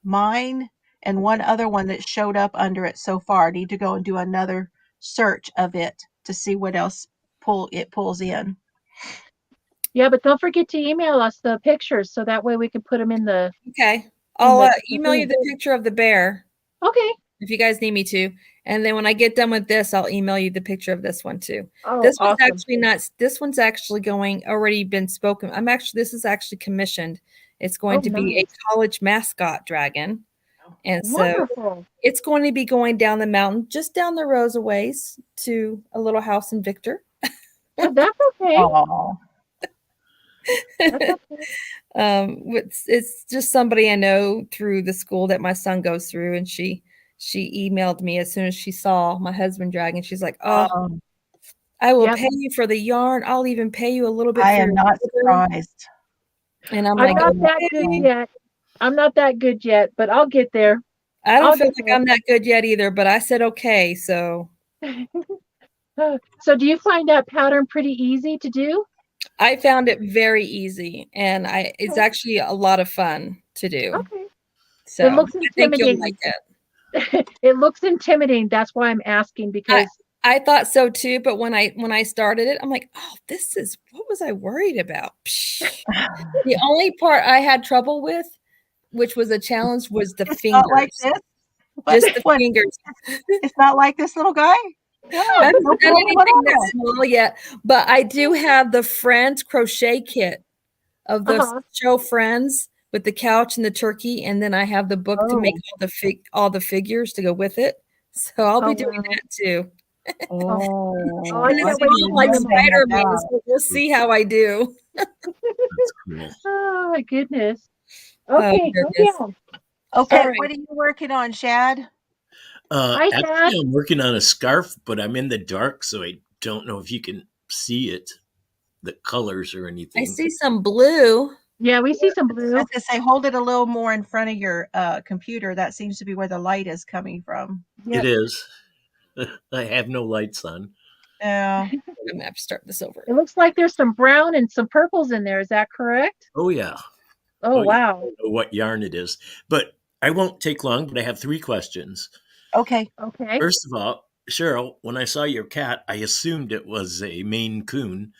mine and one other one that showed up under it so far. I need to go and do another search of it to see what else it pulls in. Yeah, but don't forget to email us the pictures so that way we can put them in the. Okay. I'll email you the picture of the bear. Okay. If you guys need me to. And then when I get done with this, I'll email you the picture of this one too. Oh, this one's awesome. actually not, this one's actually already been spoken. This is actually commissioned. It's going to be a college mascot dragon. And so it's going to be going down the mountain, just down the road a ways to a little house in Victor. Well, that's okay. That's okay. It's just somebody I know through the school that my son goes through, and she emailed me as soon as she saw my husband dragon. She's like, "Oh, I will pay you for the yarn. I'll even pay you a little bit." I am not surprised. And I'm not that good yet. I'm not that good yet, but I'll get there. I don't feel like I'm that good yet either, but I said okay. So, so do you find that pattern pretty easy to do? I found it very easy, and it's actually a lot of fun to do. Okay. So it looks intimidating. I think you'll like it. It looks intimidating. That's why I'm asking, because I thought so too. But when I started it, I'm like, oh, what was I worried about? The only part I had trouble with, which was a challenge, was the fingers. Not like this? Just the fingers. It's not like this little guy? No, I haven't done anything that small yet, but I do have the Friends crochet kit of those show Friends with the couch and the turkey, and then I have the book to make all the figures to go with it. So I'll be doing that too. And it's like Spider-Man, so we'll see how I do. That's cool. Oh my goodness. Okay. Okay, what are you working on, Shad? Actually, I'm working on a scarf, but I'm in the dark, so I don't know if you can see it, the colors or anything. I see some blue. Yeah, we see some blue. I was going to say, hold it a little more in front of your computer. That seems to be where the light is coming from. Yep. It is. I have no lights on. Yeah. I'm going to have to start this over. It looks like there's some brown and some purples in there. Is that correct? Oh, yeah. Oh, wow. Yeah. I don't know what yarn it is, but I won't take long, but I have 3 questions. Okay. First of all, Cheryl, when I saw your cat, I assumed it was a Maine Coon.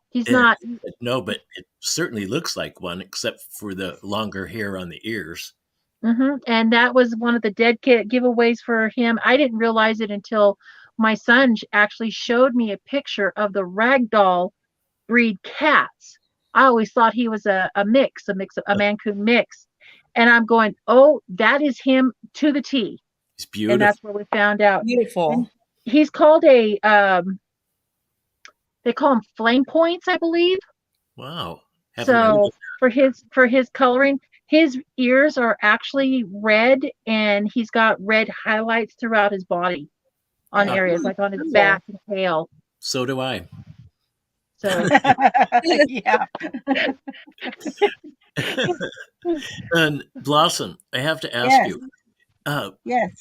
He's not. No, but it certainly looks like one, except for the longer hair on the ears. And that was one of the dead kit giveaways for him. I didn't realize it until my son actually showed me a picture of the ragdoll breed cats. I always thought he was a Maine Coon mix. And I'm going, oh, that is him to the T. It's beautiful. And that's where we found out. Beautiful. And he's called they call him flame points, I believe. Wow. So for his coloring, his ears are actually red, and he's got red highlights throughout his body on areas like on his back and tail. So do I. So yeah. And Blossom, I have to ask you. Yes.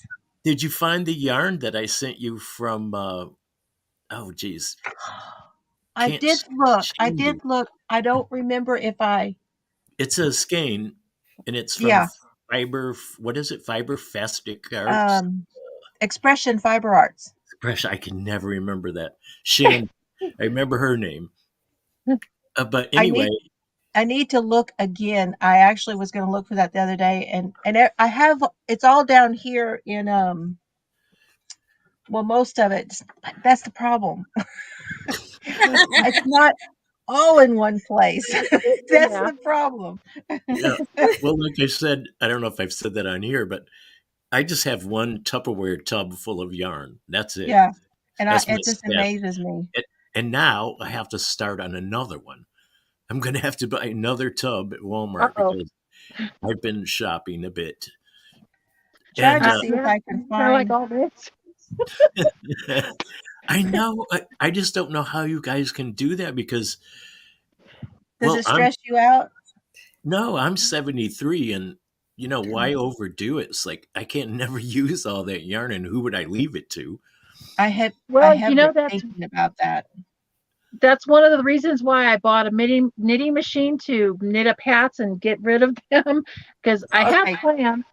Did you find the yarn that I sent you from? Oh, geez. I did look. I don't remember if I. It's a skein, and it's from Fiber. What is it? Fiber Fastic Arts. Expression Fiber Arts. Expression. I can never remember that. Shan. I remember her name. But anyway. I need to look again. I actually was going to look for that the other day, and I have it's all down here in well, most of it. That's the problem. It's not all in one place. That's the problem. Yeah. Well, like I said, I don't know if I've said that on here, but I just have one Tupperware tub full of yarn. That's it. Yeah, and it just amazes me. And now I have to start on another one. I'm going to have to buy another tub at Walmart because I've been shopping a bit. Trying to see if I can find like all this. I know. I just don't know how you guys can do that because. Does it stress you out? No, I'm 73, and why overdo it? It's like I can't never use all that yarn, and who would I leave it to? I have been thinking about that. That's one of the reasons why I bought a knitting machine to knit up hats and get rid of them, because I have plans.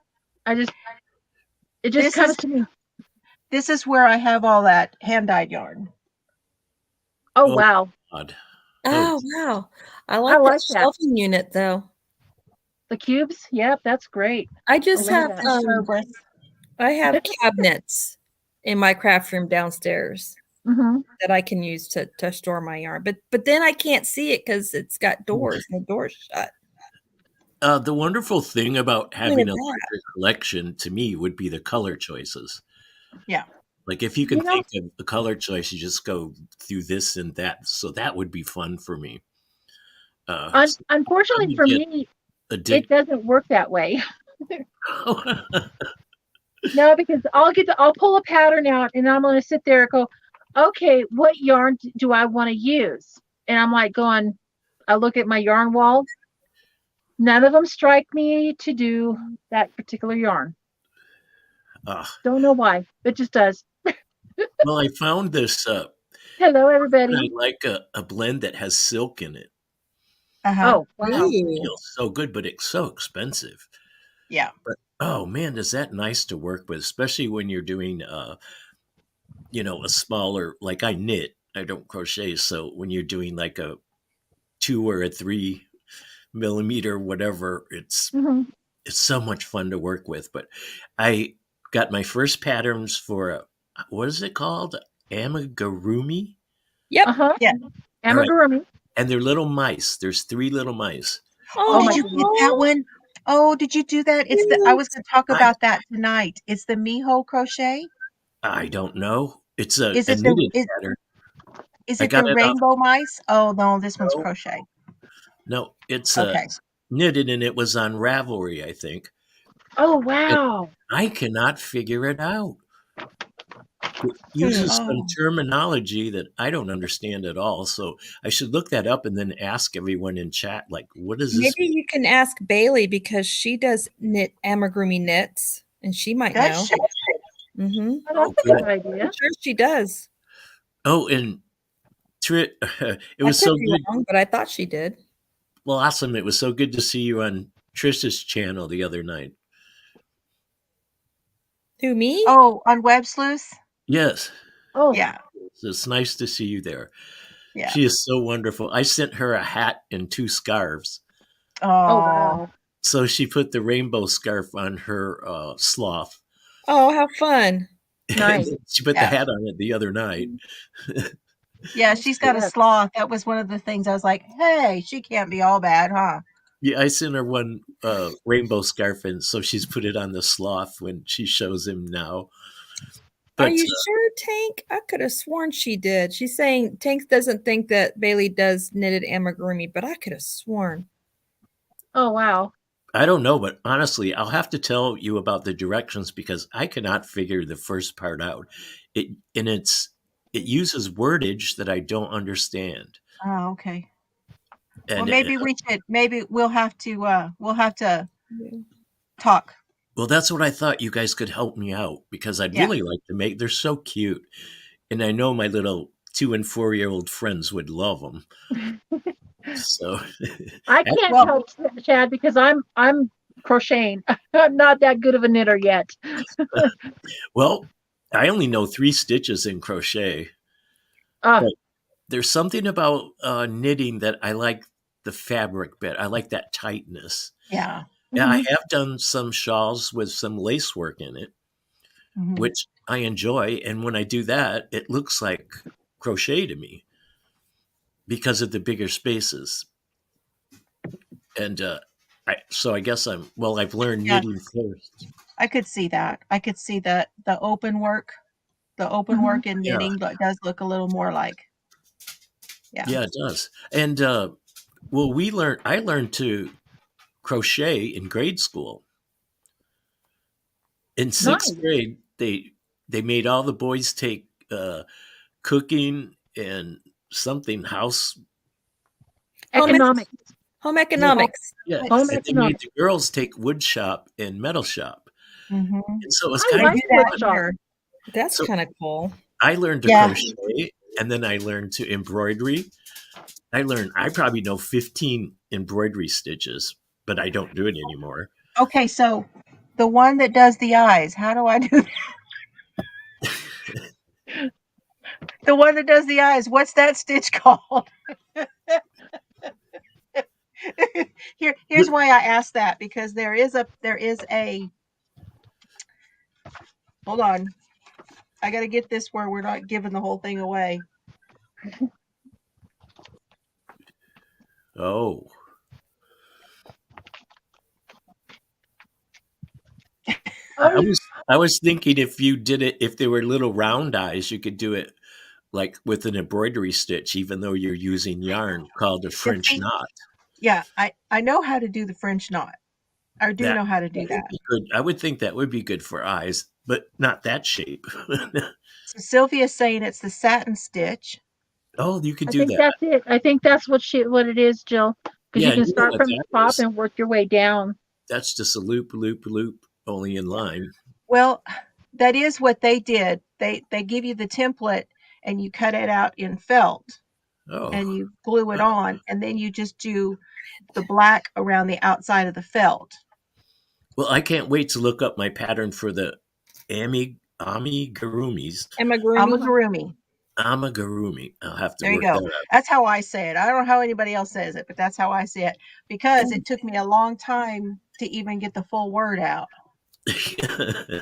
It just comes to me. This is where I have all that hand-dyed yarn. Oh wow. God. Oh wow. I like that shelving unit though. The cubes? Yep, that's great. I just I love have that. I have cabinets in my craft room downstairs Mm-hmm. that I can use to store my yarn. But then I can't see it because it's got doors and the door's shut. The wonderful thing about Look having at a that. larger collection to me would be the color choices. Yeah. Like if you can You know- think of the color choice, you just go through this and that. So that would be fun for me. So I Unfortunately would for get me, it addicted. doesn't work that way. No, because I'll pull a pattern out and I'm going to sit there and go, okay, what yarn do I want to use? And I'm like going, I look at my yarn wall. None of them strike me to do that particular yarn. uh, Don't know why. It just does. well, I found this. Hello, I everybody. like a blend that has silk in it. Uh-huh. Oh, wow. Ooh. It feels so good, but it's so expensive. Yeah. But oh man, is that nice to work with, especially when you're doing a smaller, like I knit, I don't crochet. So when you're doing like a 2 or a 3 millimeter, whatever, Hmm. it's so much fun to work with. But I got my first patterns for what is it called? Amigurumi? Yep. Uh-huh. Yeah. All right. Amigurumi. And they're little mice. There's 3 little mice. Oh, Oh my did you goodness. get that one? Oh, did you do that? I was going to talk I, about that tonight. It's the Miho crochet. I don't know. It's Is a it the knitted pattern. is I it the got it off. rainbow mice? Oh no, this one's No, crochet. no, it's Okay. knitted and it was on Ravelry, I think. Oh, And wow. I cannot figure it out. It uses some Oh. terminology that I don't understand at all. So I should look that up and then ask everyone in chat, like, what does this Maybe mean? you can ask Bailey because she does knit amigurumi knits and she might Does know. she? Mm-hmm. Oh, Oh, that's a good. good idea. I'm sure she does. Oh, and it I was could so be good. wrong, but I thought she did. Well, awesome. It was so good to see you on Trish's channel the other night. Who, me? Oh, on Web Sleuth? Yes. Oh, Yeah. So it's nice to see you there. Yeah. She is so wonderful. I sent her a hat and 2 scarves. oh, Oh. wow. So she put the rainbow scarf on her sloth. Oh, how fun. Nice. She put the Yeah. hat on it the other night. Yeah, she's got a Yes. sloth. That was one of the things I was like, hey, she can't be all bad, huh? Yeah, I sent her one rainbow scarf, and so she's put it on the sloth when she shows him now. Are But you sure, Tank? I could have sworn she did. She's saying Tank doesn't think that Bailey does knitted amigurumi, but I could have sworn. Oh, wow. I don't know, but honestly, I'll have to tell you about the directions because I cannot figure the first part out. It uses wordage that I don't understand. Oh, okay. Well, And maybe we'll have to talk. well, that's what I thought you guys could help me out because I'd Yeah. really like to make. They're so cute, and I know my little 2 and 4-year-old friends would love them. So I can't Well- help Chad because I'm crocheting. I'm not that good of a knitter yet. well, I only know 3 stitches in crochet. Uh, But there's something about knitting that I like the fabric bit. I like that tightness. Yeah. Yeah, I have done some shawls with some lace work in it, Mhm. which I enjoy. And when I do that, it looks like crochet to me because of the bigger spaces. And so I guess I've learned Yeah. knitting first. I could see that. I could see the open work. The open Mhm. work in Yeah. knitting does look a little more like. Yeah, it does. And I learned to crochet in grade school. In 6th Nice. grade, they made all the boys take cooking and something house. Economics. Home economics. Yeah, Home and they made economics. the girls take wood shop and metal shop. Mhm. And so it was I kind like of wood that shop. here. That's So- kind of cool. I learned to Yeah. crochet and then I learned to embroidery. I probably know 15 embroidery stitches, but I don't do it anymore. Okay, so the one that does the eyes, how do I do that? The one that does the eyes, what's that stitch called? Here's why I asked that, because there is a hold on. I got to get this where we're not giving the whole thing away. Oh. I was thinking if you did it, if there were little round eyes, you could do it like with an embroidery stitch, even though you're using yarn called a French knot. Yeah, I know how to do the French knot. I do know how to do that. Would be good. I would think that would be good for eyes, but not that shape. So Sylvia's saying it's the satin stitch. Oh, you could I do think that. that's it. I think that's what it is, Jill. Because Yeah, you can you know start what from the that top is. and work your way down. That's just a loop, loop, loop, only in line. Well, that is what they did. They give you the template and you cut it out in felt Oh, and you glue it on, and then you just do the black around the outside of the felt. well, I can't wait to look up my pattern for the amigurumis. Amigurumi. Amigurumi. I'll have to There you work go. that That's how I say it. I don't know how anybody else says it, but that's how I say it, because it took me a long time to even get the full word out. out.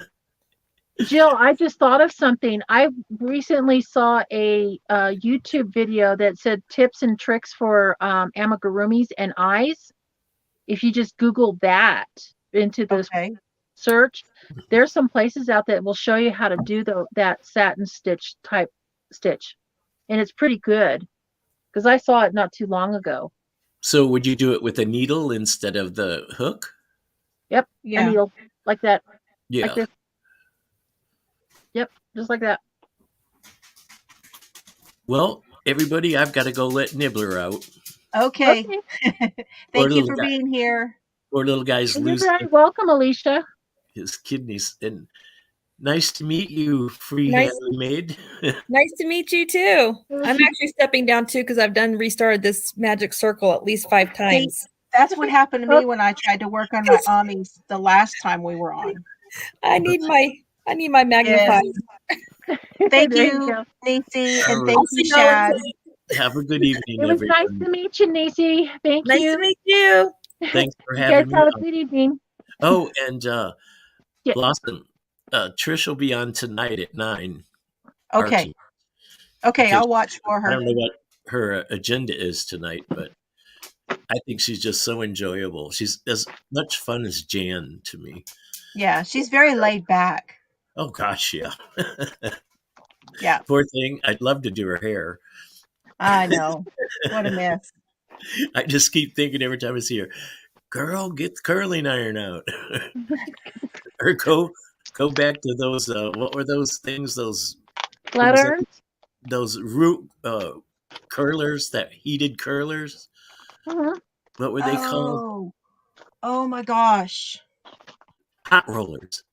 Jill, I just thought of something. I recently saw a YouTube video that said tips and tricks for amigurumis and eyes. If you just Google that into the search, there's some places out that will show you how to do that satin stitch type stitch. And it's pretty good, because I saw it not too long ago. So would you do it with a needle instead of the hook? Yep. Yeah. A needle like that. Yeah. Like this. Yep, just like that. Well, everybody, I've got to go let Nibbler out. Okay. Thank you for being here. Poor little guy's losing. You're very welcome, Alicia. His kidneys. And nice to meet you, freehand maid. Nice to meet you too. I'm actually stepping down too, because I've restarted this magic circle at least 5 times. See, that's what happened to me when I tried to work on my Amis the last time we were on. I need my magnifier. Yes. Thank you, Nisi, and thank you, Shad. Have a good evening, It was nice to meet you, Nisi. Thank you. Nice to meet you. Thanks for You having guys me. have a good evening. Oh, and Blossom, Trish will be on tonight at 9. Okay. Okay, I'll watch for her. I don't know what her agenda is tonight, but I think she's just so enjoyable. She's as much fun as Jan to me. Yeah, she's very laid back. Oh, gosh, yeah. Yeah. Poor thing. I'd love to do her hair. I know. What a mess. I just keep thinking every time I see her, girl, get the curling iron out. Or go back to those, what were those things, those flat irons? Those root curlers, that heated curlers. Uh-huh. What were they called? Oh my gosh. Hot rollers.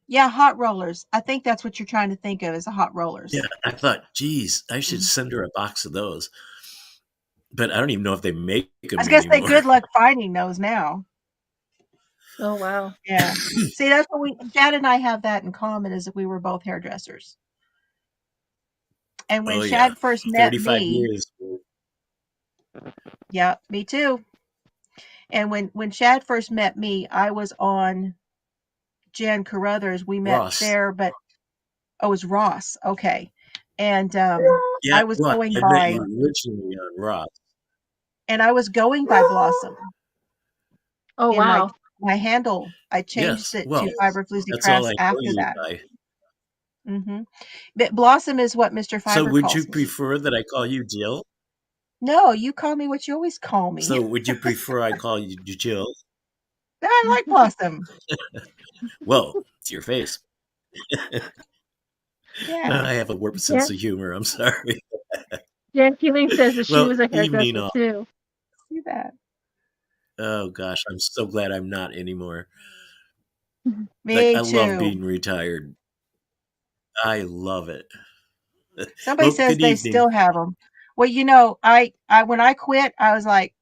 Yeah, hot rollers. I think that's what you're trying to think of, is the hot rollers. Yeah, I thought, geez, I should send her a box of those. But I don't even know if they make them. I was going to say, good luck finding those now. Oh, wow. Yeah. See, that's what Shad and I have that in common, is that we were both hairdressers. And when Shad first met 35 me, years. Yeah, me too. And when Shad first met me, I was on Jan Carruthers. We met there, but it was Ross. Okay. And I was going by originally on Ross. And I was going by Blossom. Oh, wow. My handle, I changed it to Fiber Floozie Crafts after that. Mm-hmm. But Blossom is what Mr. Fiber calls me. So would you prefer that I call you Jill? No, you call me what you always call me. So would you prefer I call you Jill? I like Blossom. Well, it's your face. Yeah. I have a warped sense of humor. I'm sorry. Jan Keeling says that she was a hairdresser too. See that. Oh gosh, I'm so glad I'm not anymore. Me too. I love being retired. I love it. Somebody says they still have them. Well, you know, I when I quit, I was like,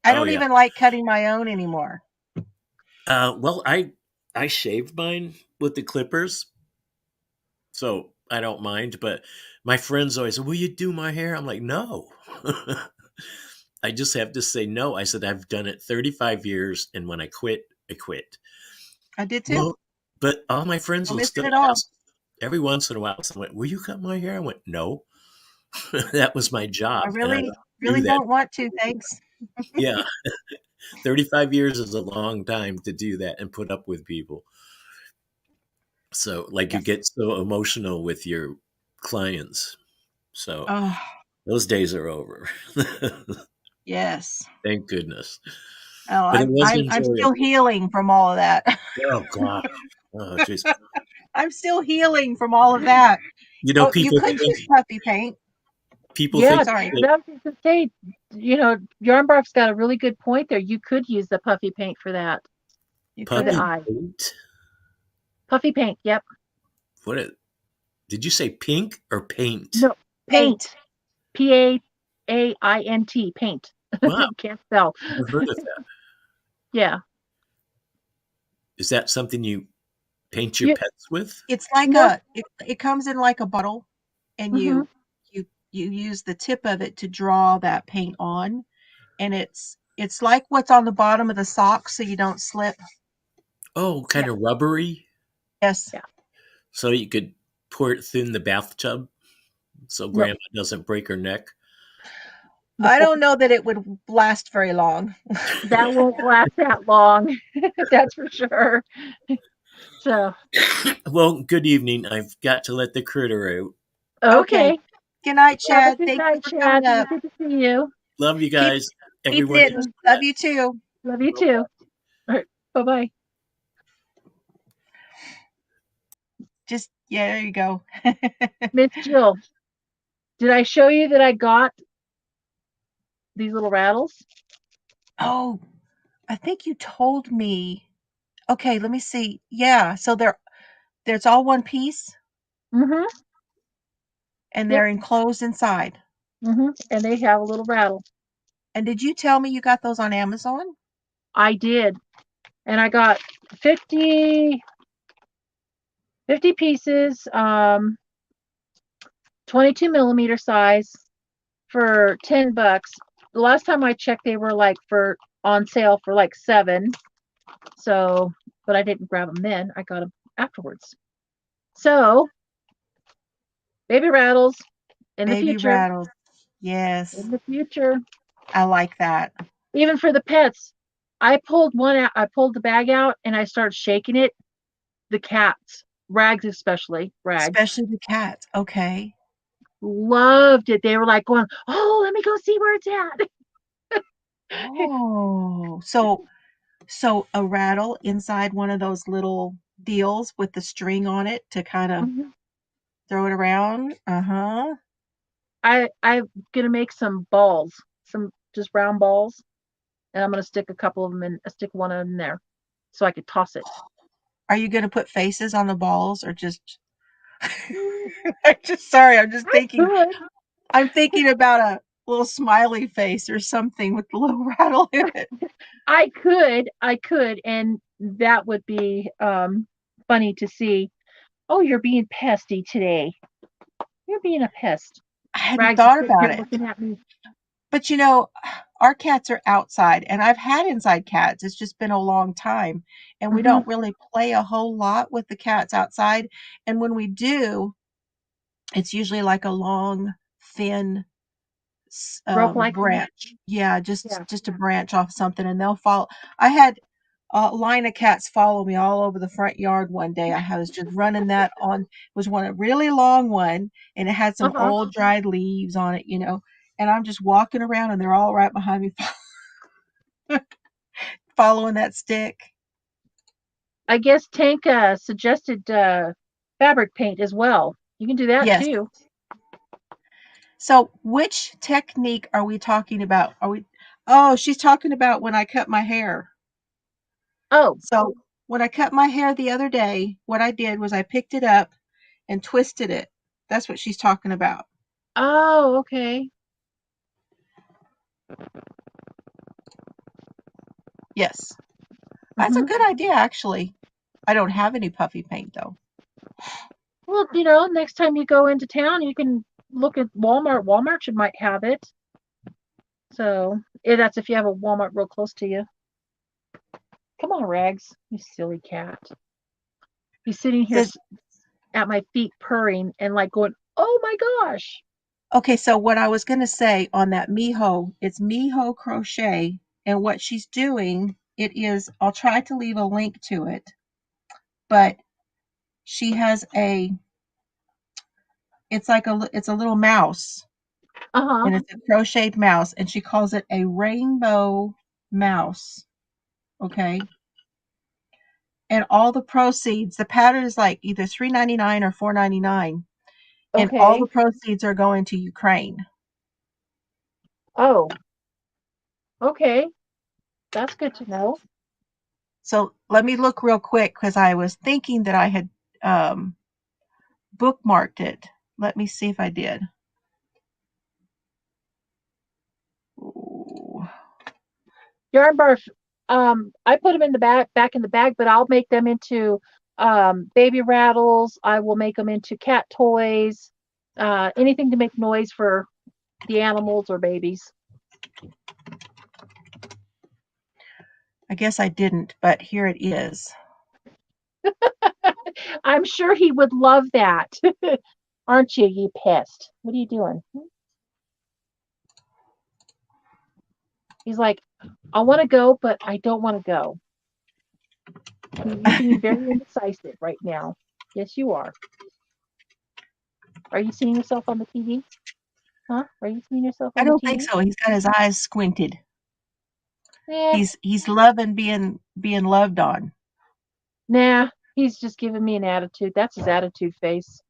I don't even like cutting my own anymore. Well, I shaved mine with the clippers, so I don't mind. But my friends always say, "Will you do my hair?" I'm like, "No." I just have to say no. I said, I've done it 35 years, and when I quit, I quit. I did too. Well, but all my friends Don't will miss it still at all. ask every once in a while. Someone went, will you cut my hair? I went, no. That was my job. I And really, do really that. don't want to. Thanks. Yeah. 35 years is a long time to do that and put up with people. So, like, you Yes. get so emotional with your clients. So, Oh, those days are over. yes. Thank goodness. Oh, But it was I'm still enjoyable. healing from all of that. Oh, God. Oh, jeez. I'm still healing from all of that. You know, Oh, you people could think, use puffy paint. Yeah, Sorry. that, that was to say, Yarnbark's got a really good point there. You could use the puffy paint for that, You for the puppy could. eye. paint. Puffy paint, yep. What did you say, pink or paint? No, Paint. Paint, paint. Wow, Can't spell. never heard of that. Yeah. Is that something you paint your You, pets with? It's like no, it comes in like a bottle, and hmm you use the tip of it to draw that paint on, and it's like what's on the bottom of the socks so you don't slip. Oh, kind yeah, of rubbery. Yes. yeah. So you could pour it through in the bathtub so No, grandma doesn't break her neck. I no, don't know that it would last very long. that won't last that long. That's for sure. So, Well, good evening. I've got to let the critter out. Okay. okay. Good night, Have a Chad. good Thank you night, for coming Chad. up. Good to see you. Love you Keep guys. keep Everyone. knitting. Love you too. Love you too. All right. Bye-bye. Just there you go. Miss Jill, did I show you that I got these little rattles? Oh, I think you told me. Okay, let me see. Yeah, so there's all one piece Mm-hmm. and Yep. they're enclosed inside. Mm-hmm. And they have a little rattle. And did you tell me you got those on Amazon? I did. And I got 50 pieces, 22 millimeter size for $10. The last time I checked, they were like on sale for like $7. So, but I didn't grab them then. I got them afterwards. So, baby rattles in the Baby future. rattles. Yes. In the future. I like that. Even for the pets. I pulled one out, I pulled the bag out and I started shaking it. The cats, Rags especially, Rags, Especially the cats. Okay. loved it. They were like going, "Oh, let me go see where it's at." Oh, so a rattle inside one of those little deals with the string on it to kind of Mhm. throw it around. Uh-huh. I'm gonna make some balls, some just round balls, and I'm gonna stick a couple of them in, stick one of them in there, so I could toss it. Are you going to put faces on the balls or just I'm just sorry, I could, I'm thinking about a little smiley face or something with the little rattle in it. I could, and that would be funny to see. Oh, you're being pesty today. You're being a pest. I hadn't Rags is thought sitting about here it. looking at me. But our cats are outside, and I've had inside cats. It's just been a long time, and we Hmm don't really play a whole lot with the cats outside. And when we do, it's usually like a long, thin Rope like one. branch. Yeah, Yeah. just a branch off something, and they'll follow. I had a line of cats follow me all over the front yard one day. I was just running that on. It was a really long one, and it had some Uh-huh. old dried leaves on it, And I'm just walking around, and they're all right behind me, following that stick. I guess Tank suggested fabric paint as well. You can do that Yes. too. So, which technique are we talking about? Oh, she's talking about when I cut my hair. Oh, So, when I cut my hair the other day, what I did was I picked it up and twisted it. That's what she's talking about. oh, okay. Yes. That's a Hmm good idea, actually. I don't have any puffy paint, though. Well, next time you go into town, you can look at Walmart. Walmart should might have it. So That's if you have a Walmart real close to you. Come on, Rags, you silly cat. He's sitting here Says, at my feet purring and like going, oh my gosh. okay, so what I was going to say on that Miho, it's Miho Crochet, and what she's doing, it is, I'll try to leave a link to it, but she has it's like it's a little mouse, Uh-huh. and it's a crocheted mouse, and she calls it a rainbow mouse. Okay. And all the proceeds, the pattern is like either $3.99 or $4.99, and all Okay. the proceeds are going to Ukraine. Oh. Okay. That's good to know. So let me look real quick because I was thinking that I had bookmarked it. Let me see if I did. Ooh. Yarn barf. I put them in the back in the bag, but I'll make them into baby rattles. I will make them into cat toys. Anything to make noise for the animals or babies. I guess I didn't, but here it is. I'm sure he would love that. Aren't you, you pest? What are you doing? He's like, I want to go, but I don't want to go. You're being very indecisive right now. Yes, you are. Are you seeing yourself on the TV? Huh? Are you seeing yourself I on the don't think TV? so. He's got his eyes squinted. Eh, He's loving being loved on. nah. He's just giving me an attitude. That's his attitude face.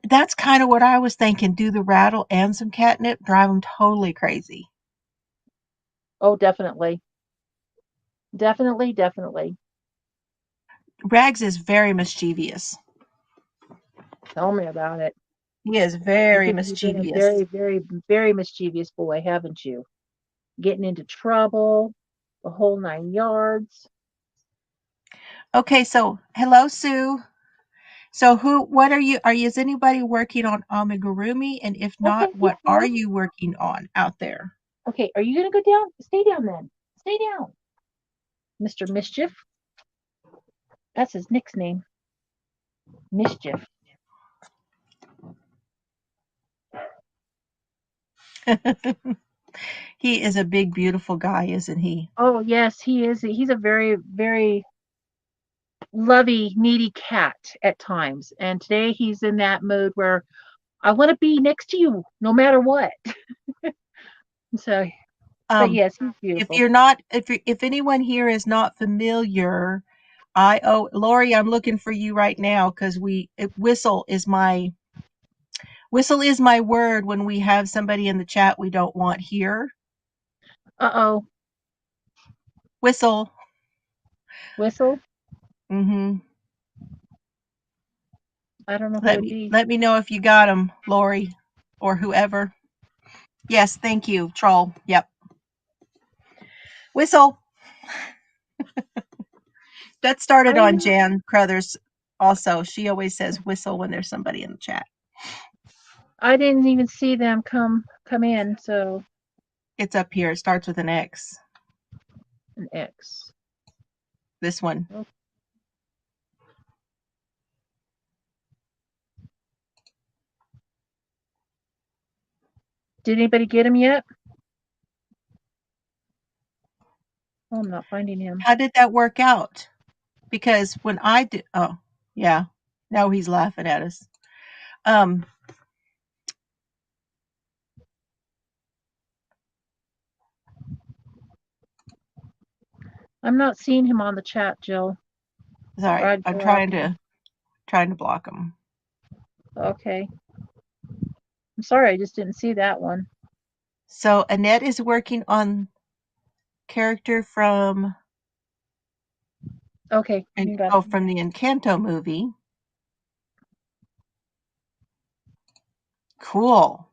That's kind of what I was thinking. Do the rattle and some catnip, drive him totally crazy. Oh, definitely. Definitely, definitely. Rags is very mischievous. Tell me about it. He is very You've been a mischievous. very, very, very mischievous boy, haven't you? Getting into trouble, the whole 9 yards. Okay, so hello, Sue. So is anybody working on Amigurumi? And if Okay, not, yes, what are ma'am. you working on out there? Okay, are you gonna go down? Stay down then. Stay down. Mr. Mischief. That's his nickname. Mischief. He is a big, beautiful guy, isn't he? Oh yes, he is. He's a very, very lovey, needy cat at times. And today he's in that mood where I want to be next to you no matter what. So, but yes, he's If beautiful. you're not, if anyone here is not familiar, Lori, I'm looking for you right now because whistle is my word when we have somebody in the chat we don't want here. Uh-oh. Whistle. Whistle? Mm-hmm. I don't know who it'd be. Let me know if you got him, Lori, or whoever. Yes, thank you, troll. Yep. Whistle. That started on Jan Crothers also. She always says whistle when there's somebody in the chat. I didn't even see them come in, so It's up here. It starts with an X. an X. This one. Okay. Did anybody get him yet? Oh, I'm not finding him. How did that work out? Because when I did, oh, yeah. Now he's laughing at us. I'm not seeing him on the chat, Jill. sorry. I'm trying to block him. Okay. I'm sorry, I just didn't see that one. So Annette is working on character from from the Encanto movie. Cool.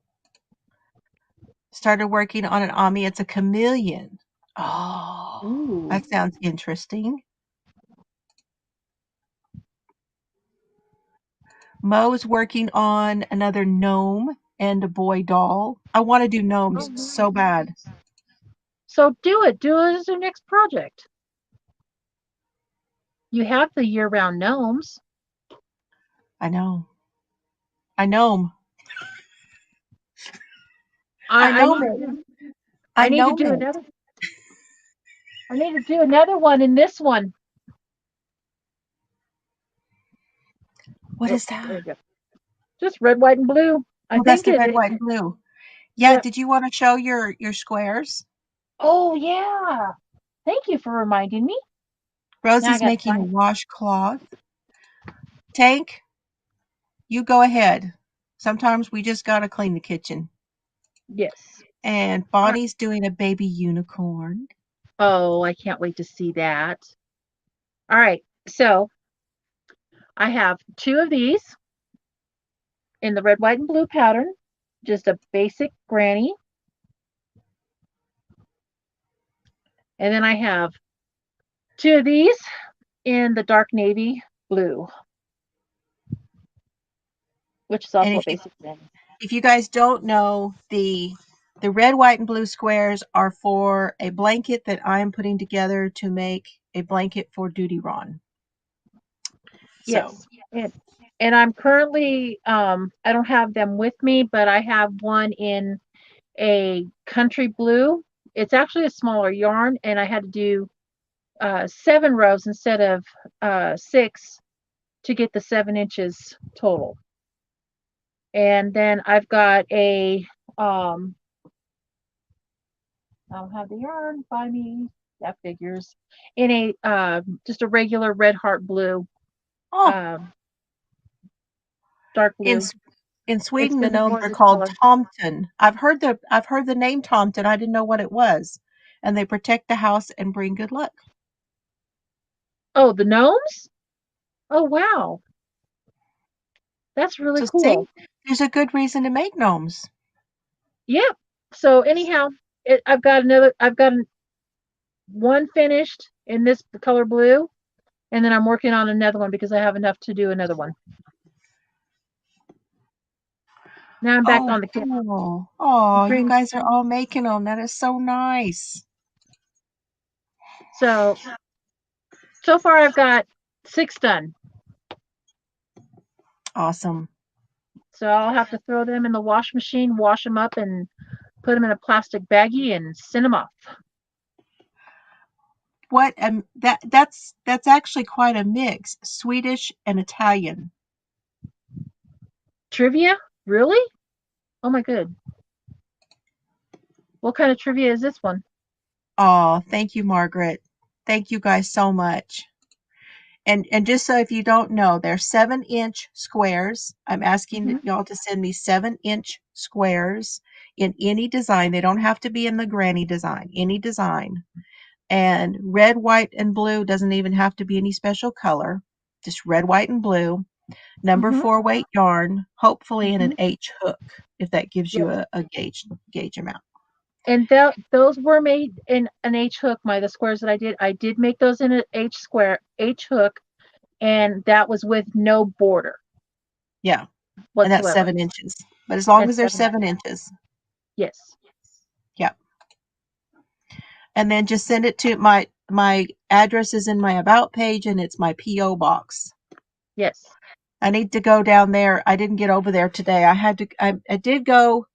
Started working on an Ami. It's a chameleon. Oh, Ooh. That sounds interesting. Mo's working on another gnome and a boy doll. I want to do gnomes so bad. So do it. Do it as your next project. You have the year-round gnomes. I know. I know. I know need it. to, I I need to know do it. another. I need to do another one in this one. What is that? There we go. Just red, white, and blue. I Oh, that's think the it. red, white, and blue. Yeah. Yep. Did you want to show your squares? Oh yeah. Thank you for reminding me. Rose Now I is got to making a find. washcloth. Tank, you go ahead. Sometimes we just got to clean the kitchen. Yes. And Bonnie's doing a baby unicorn. Oh, I can't wait to see that. All right. So I have 2 of these in the red, white, and blue pattern. Just a basic granny. And then I have 2 of these in the dark navy blue, which is And also a basic granny. if you guys don't know, the red, white, and blue squares are for a blanket that I'm putting together to make a blanket for Duty Ron. Yes. And I'm currently, I don't have them with me, but I have one in a country blue. It's actually a smaller yarn, and I had to do 7 rows instead of 6 to get the 7 inches total. And then I've got a, I don't have the yarn by me, that figures, in a, just a regular red heart blue, Oh, dark blue. in It's Sweden, the gonna be gnomes more are this called color. tomten. I've heard the name tomten. I didn't know what it was, and they protect the house and bring good luck. Oh, the gnomes? Oh, wow. That's really So cool. see, there's a good reason to make gnomes. Yep. So anyhow, I've got one finished in this color blue, and then I'm working on another one because I have enough to do another one. Now I'm back on the Cool. Oh, you green. guys are all making them. That is so nice. So far I've got 6 done. Awesome. So I'll have to throw them in the wash machine, wash them up, and put them in a plastic baggie and send them off. What that's actually quite a mix, Swedish and Italian. Trivia? Really? Oh my good. What kind of trivia is this one? Oh, thank you, Margaret. Thank you guys so much. And just so if you don't know, they're 7-inch squares. I'm asking y'all to send me 7-inch squares in any design. They don't have to be in the granny design, any design. And red, white, and blue doesn't even have to be any special color. Just red, white, and blue. Number 4 weight yarn, hopefully in an H hook, if that gives you a gauge amount. And those were made in an H hook. The squares that I did make those in an H hook, and that was with no border. Yeah, whatsoever. And that's 7 inches. But as long as they're 7 inches. Yes. Yeah. And then just send it to my address is in my about page, and it's my PO box. Yes. I need to go down there. I didn't get over there today. I did go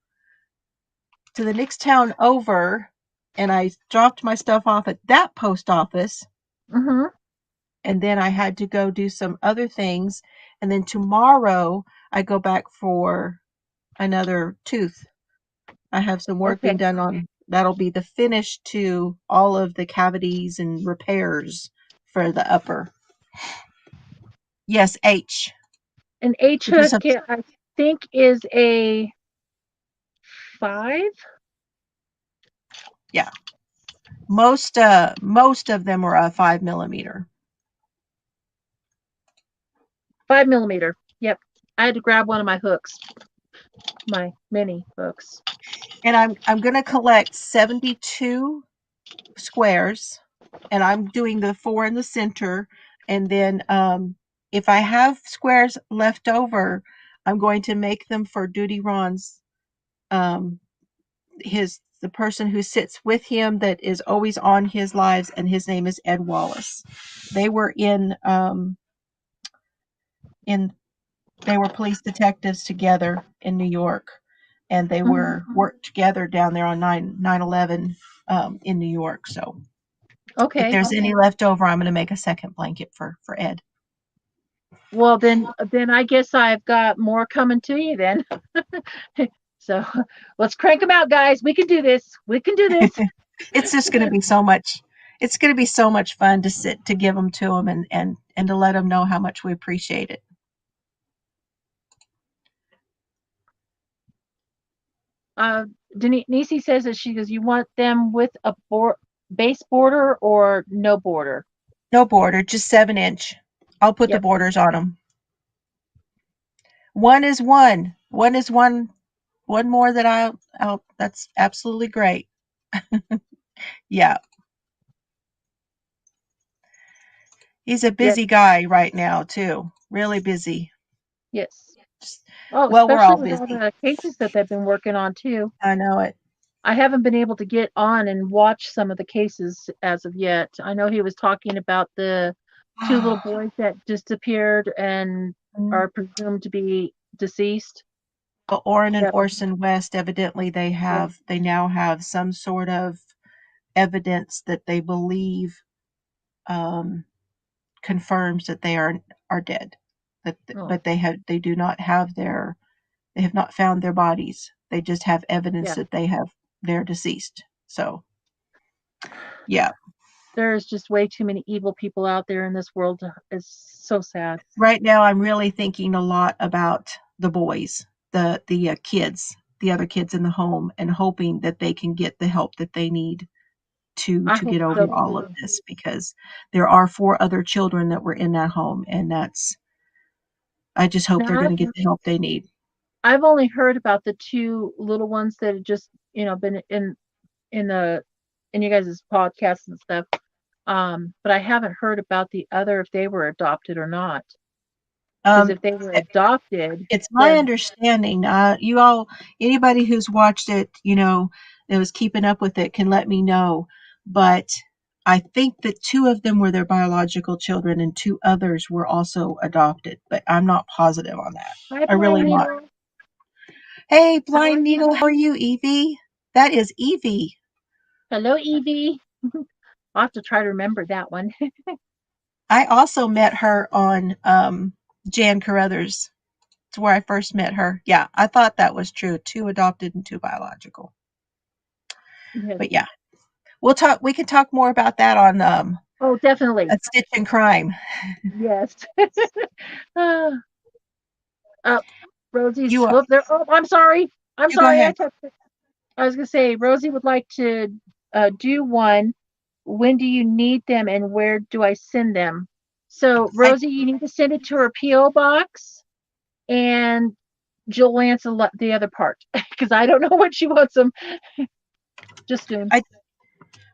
to the next town over, and I dropped my stuff off at that post office. And then I had to go do some other things. And then tomorrow I go back for another tooth. I have some work being done on that'll be the finish to all of the cavities and repairs for the upper. Yes, H. An H hook, I think, is a 5. Yeah. Most of them are a 5 millimeter. 5 millimeter. Yep. I had to grab one of my hooks, my mini hooks. And I'm going to collect 72 squares, and I'm doing the 4 in the center. And then if I have squares left over, I'm going to make them for Duty Ron's the the person who sits with him that is always on his lives, and his name is Ed Wallace. They were they were police detectives together in New York, and they were worked together down there on 9/11 in New York. So if Okay. there's any left over, I'm going to make a second blanket for Ed. Well, then I guess I've got more coming to you then. So let's crank them out, guys. We can do this. We can do this. It's just going to be so much. It's going to be so much fun to give them to them and to let them know how much we appreciate it. Denise says that she goes, you want them with a base border or no border? No border, just 7-inch. I'll put the borders on them. One is one. One is one. One more that I'll. That's absolutely great. Yeah. He's a busy guy right now too. Really busy. Yes. Well, especially we're all with busy. all the cases that they've been working on too. I know it. I haven't been able to get on and watch some of the cases as of yet. I know he was talking about the 2 little boys that disappeared and are presumed to be deceased. Well, Orrin and Orson West, evidently they now have some sort of evidence that they believe confirms that they are dead. But they have not found their bodies. They just have evidence that they're deceased. So yeah. There's just way too many evil people out there in this world. It's so sad. Right now I'm really thinking a lot about the boys, the kids, the other kids in the home, and hoping that they can get the help that they need to get over all of this, because there are 4 other children that were in that home, and I just hope they're going to get the help they need. I've only heard about the 2 little ones that have just, been in you guys' podcasts and stuff. But I haven't heard about the other, if they were adopted or not. Because if they were adopted, it's my understanding. You all, anybody who's watched it, that was keeping up with it, can let me know. But I think that 2 of them were their biological children, and 2 others were also adopted. But I'm not positive on that. Hi, I really not. Hey, Blind Needle, how are you, Evie? That is Evie. Hello, Evie. I'll have to try to remember that one. I also met her on Jan Carruthers. It's where I first met her. Yeah, I thought that was true. 2 adopted and 2 biological. Yes. But yeah, we can talk more about that on oh, definitely, A Stitch in Crime. Yes. Rosie's there. Oh, I'm sorry. I'm sorry. I was gonna say Rosie would like to do one. When do you need them, and where do I send them? So Rosie, you need to send it to her P.O. box, and Jill will answer the other part, because I don't know when she wants them. Just doing.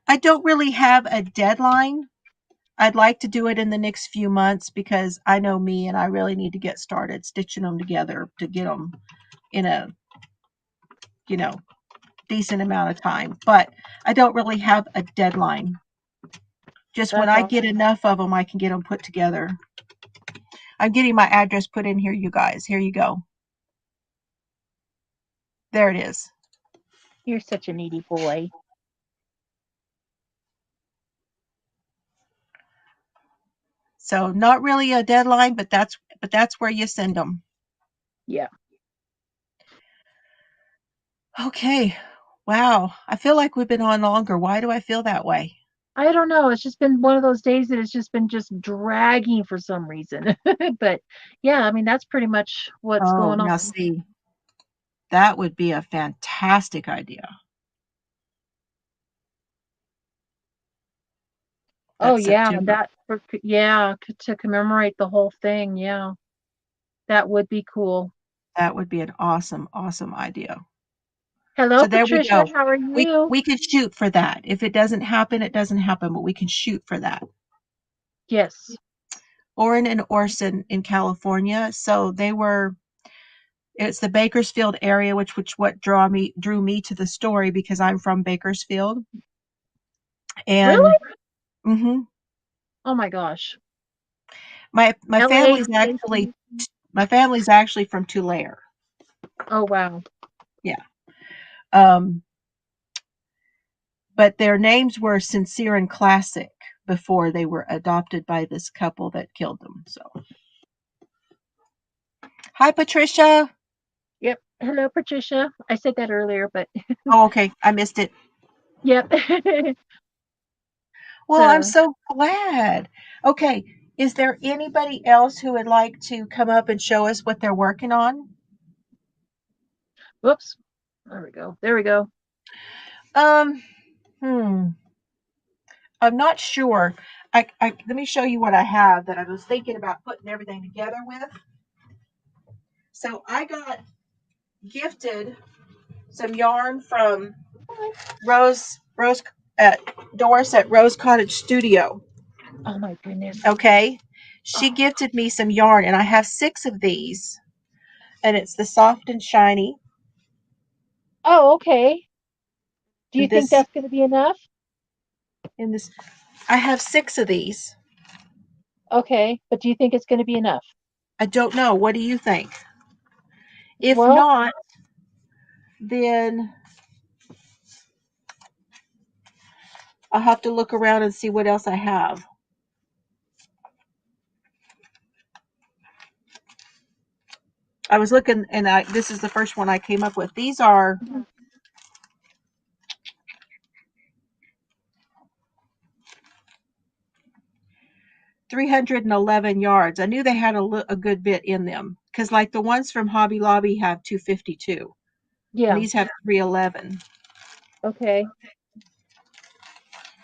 I don't really have a deadline. I'd like to do it in the next few months, because I know me, and I really need to get started stitching them together to get them in a decent amount of time. But I don't really have a deadline. Just when I get enough of them, I can get them put together. I'm getting my address put in here, you guys. Here you go. There it is. You're such a needy boy. So not really a deadline, but that's where you send them. Yeah. Okay. Wow. I feel like we've been on longer. Why do I feel that way? I don't know. It's just been one of those days that it's just been dragging for some reason. But yeah, I mean, that's pretty much what's going on. Now see, that would be a fantastic idea. That's September. To commemorate the whole thing. Yeah, that would be cool. That would be an awesome idea. Hello, so Patricia. How are you? We could shoot for that. If it doesn't happen, it doesn't happen, but we can shoot for that. Yes. Orrin and Orson in California. So It's the Bakersfield area, which what drew me to the story because I'm from Bakersfield. And Really? mhm, Oh my gosh. my LA. family's actually from Tulare. Oh wow. Yeah. Um, but their names were Sincere and Classic before they were adopted by this couple that killed them. So, hi, Patricia. Yep. Hello, Patricia. I said that earlier, but Oh, okay. I missed it. yep. Well, I'm So, so glad. Okay. Is there anybody else who would like to come up and show us what they're working on? whoops. There we go. There we go. Um, hmm. I'm not sure. Let me show you what I have that I was thinking about putting everything together with. So I got gifted some yarn from Rose Doris at Rose Cottage Studio. Oh my goodness. Okay, she Oh, gifted me some yarn, and I have 6 of these, and it's the soft and shiny. oh, okay. Do you And think this that's going to be enough? in this, I have 6 of these. Okay, but do you think it's going to be enough? I don't know. What do you think? If Well, not, then I'll have to look around and see what else I have. I was looking, and this is the first one I came up with. These are 311 yards. I knew they had a good bit in them because, like, the ones from Hobby Lobby have 252, and yeah. these have 311. Okay.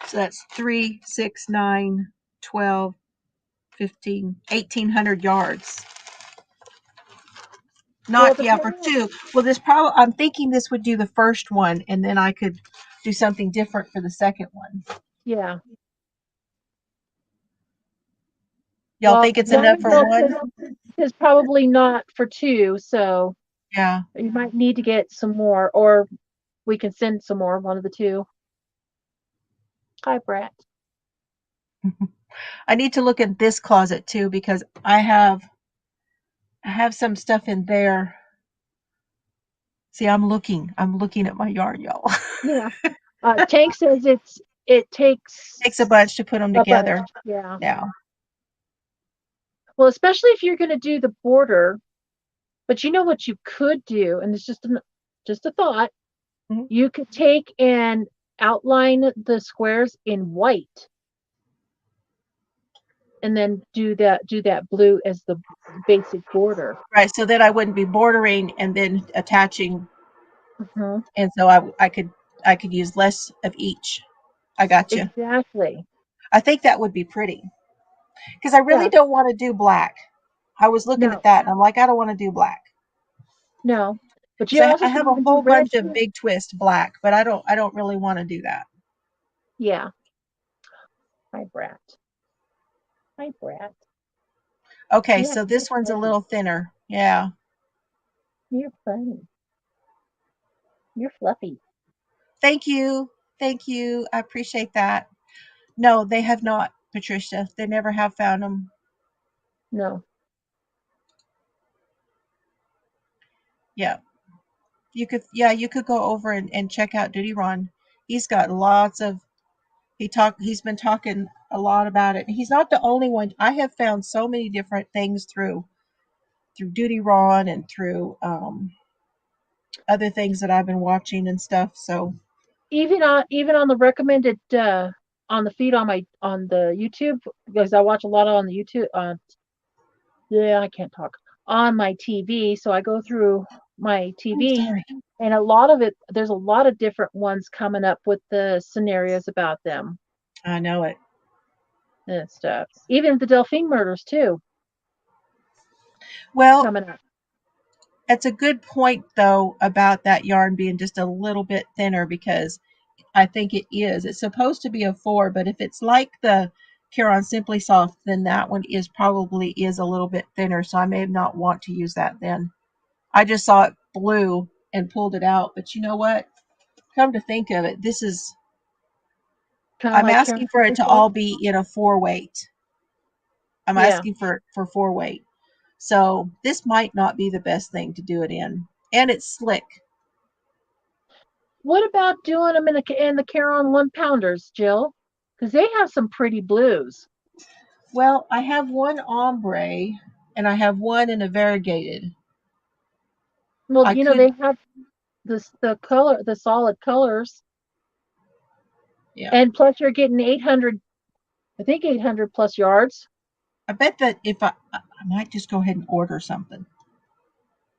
So that's 3, 6, 9, 12, 15, 1,800 yards. Well, Not, yeah, for depending on, 2. Well, this probably, I'm thinking this would do the first one, and then I could do something different for the second one. yeah. Y'all Well, think it's enough for Yarnville one? is probably not for 2, so Yeah. you might need to get some more, or we can send some more, one of the two. Hi, Brett. I need to look at this closet too because I have some stuff in there. See, I'm looking at my yarn, y'all. Yeah. Tank says it takes Takes a bunch to put them a bunch. together. Yeah. Yeah. Well, especially if you're going to do the border, but you know what you could do, and it's just a thought. Mhm. You could take and outline the squares in white, and then do that blue as the basic border. Right. So that I wouldn't be bordering and then attaching, Mhm. and so I could use less of each. I got you. Exactly. I think that would be pretty because I really Yeah. don't want to do black. I was looking at No. that and I'm like, I don't want to do black No. But you because also I can have a even do whole red bunch of too. big twist black, but I don't really want to do that. Yeah. Hi, Brat. Hi, Brat. Okay, Yeah, so you're this one's a funny. little thinner. Yeah. You're funny. You're fluffy. Thank you. Thank you. I appreciate that. No, they have not, Patricia. They never have found them. No. Yeah. You could go over and check out Duty Ron. He's got lots of he's been talking a lot about it. He's not the only one. I have found so many different things through Duty Ron and through other things that I've been watching and stuff. So Even on the recommended on the feed on the YouTube, because I watch a lot on the YouTube yeah, I can't talk, on my TV, so I go through my TV, sorry. and a lot of it, there's a lot of different ones coming up with the scenarios about them I know it. and stuff. Even the Delphine murders too, Well, coming up. it's a good point though about that yarn being just a little bit thinner because I think it is. It's supposed to be a 4, but if it's like the Caron Simply Soft, then that one is probably a little bit thinner. So I may not want to use that then. I just saw it blue and pulled it out. But you know what? Come to think of it, this is, Kind of I'm like asking for it to all be in a 4-weight. I'm Yeah. asking for 4-weight. So this might not be the best thing to do it in. And it's slick. What about doing them in the Caron 1-pounders, Jill? Because they have some pretty blues. Well, I have one ombre and I have one in a variegated. Well, I you know, could, they have the solid colors. yeah. And plus you're getting 800, I think 800 plus yards. I bet that if I might just go ahead and order something.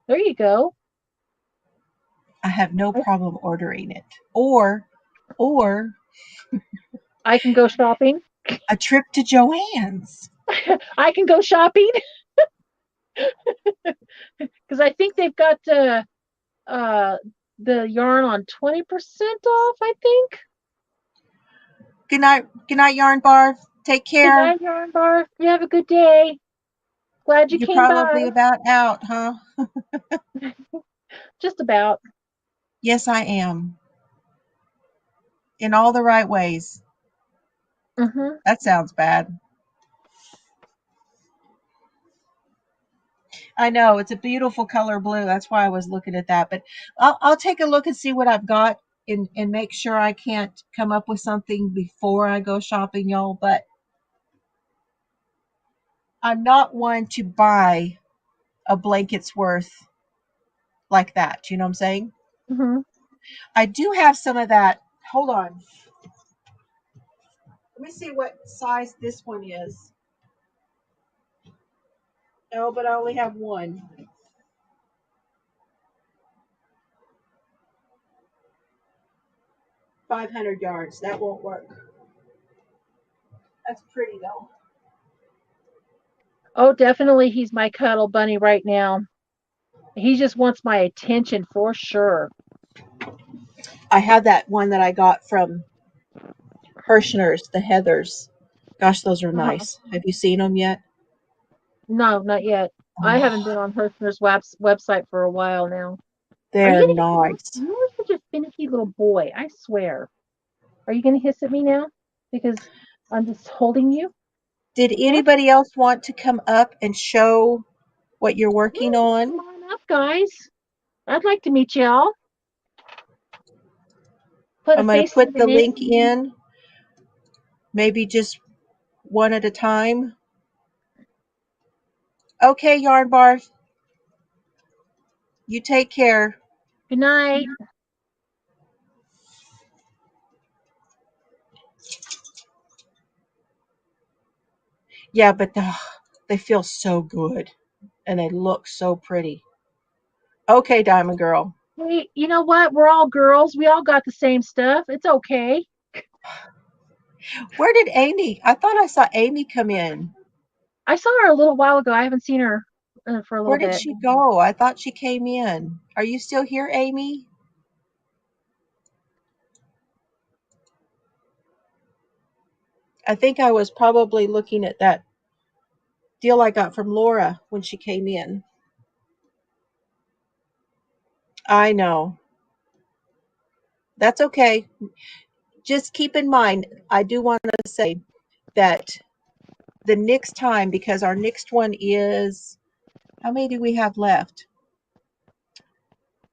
There you go. I have no problem ordering it. Or I can go shopping. a trip to Joann's. I can go shopping. Because I think they've got the yarn on 20% off, I think. Good night, Yarn Bar. Take care. Good night, Yarn Bar. You have a good day. Glad you You're came probably by. about out, huh? Just about. Yes, I am. In all the right ways. Mm-hmm. That sounds bad. I know, it's a beautiful color blue. That's why I was looking at that. But I'll take a look and see what I've got and make sure I can't come up with something before I go shopping, y'all. But I'm not one to buy a blanket's worth like that. You know what I'm saying? Mm-hmm. I do have some of that. Hold on. Let me see what size this one is. No, but I only have one. 500 yards. That won't work. That's pretty though. Oh, definitely he's my cuddle bunny right now. He just wants my attention for sure. I have that one that I got from Hirschner's, the Heathers. Gosh, those are nice. Have you seen them yet? No, not yet. I haven't been on Hirschner's website for a while now. They're nice. You're such a finicky little boy, I swear. Are you going to hiss at me now? Because I'm just holding you? Did anybody else want to come up and show what you're working on? Come on up, guys. I'd like to meet y'all. I'm going to put the link in. Maybe just one at a time. Okay, Yarn Bar. You take care. Good night. Yeah, but they feel so good. And they look so pretty. Okay, Diamond Girl. Hey, you know what? We're all girls. We all got the same stuff. It's okay. Where did Amy? I thought I saw Amy come in. I saw her a little while ago. I haven't seen her for a little Where bit. did she go? I thought she came in. Are you still here, Amy? I think I was probably looking at that deal I got from Laura when she came in. I know. That's okay. Just keep in mind, I do want to say that the next time, because our next one is, how many do we have left?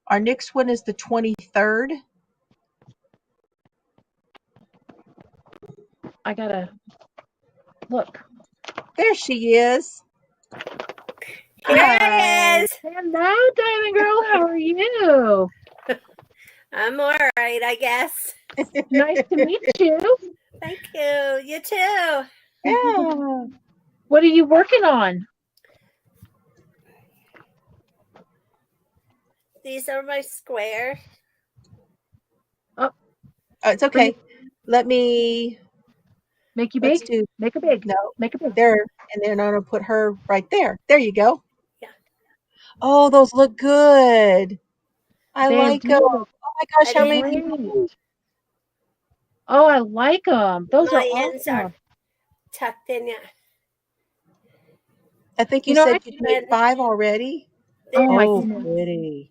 Our next one is the 23rd. I gotta look. There she is. Here it is. Hello, Diamond Girl. How are you? I'm all right, I guess. Nice to meet you. Thank you. You too. Yeah. What are you working on? These are my square. It's okay. Let me Make you big? do. Make it big. No, Make it big. there, and then I'm gonna put her right there. There you go. Yeah. Oh, those look good. I like them. Oh my gosh, how many? Oh, I like them. Those my are ends are tucked in. Yeah. I think you said you made 5 already. Oh my Oh, goodness. pretty.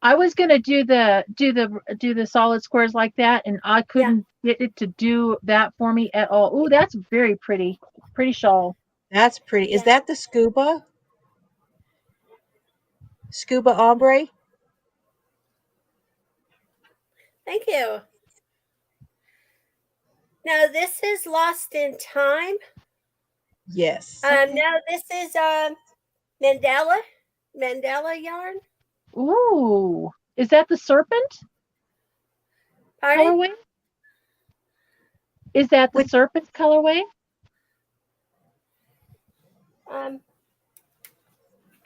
I was gonna do the solid squares like that, and I couldn't get it to do that for me at all. Ooh, that's very pretty. Pretty shawl. That's pretty. Is Yeah. that the scuba? Scuba ombre? Thank you. Now this is Lost in Time. Yes. Now this is Mandela yarn. Ooh, is that the serpent Pardon? colorway? Is that the Which- serpent colorway?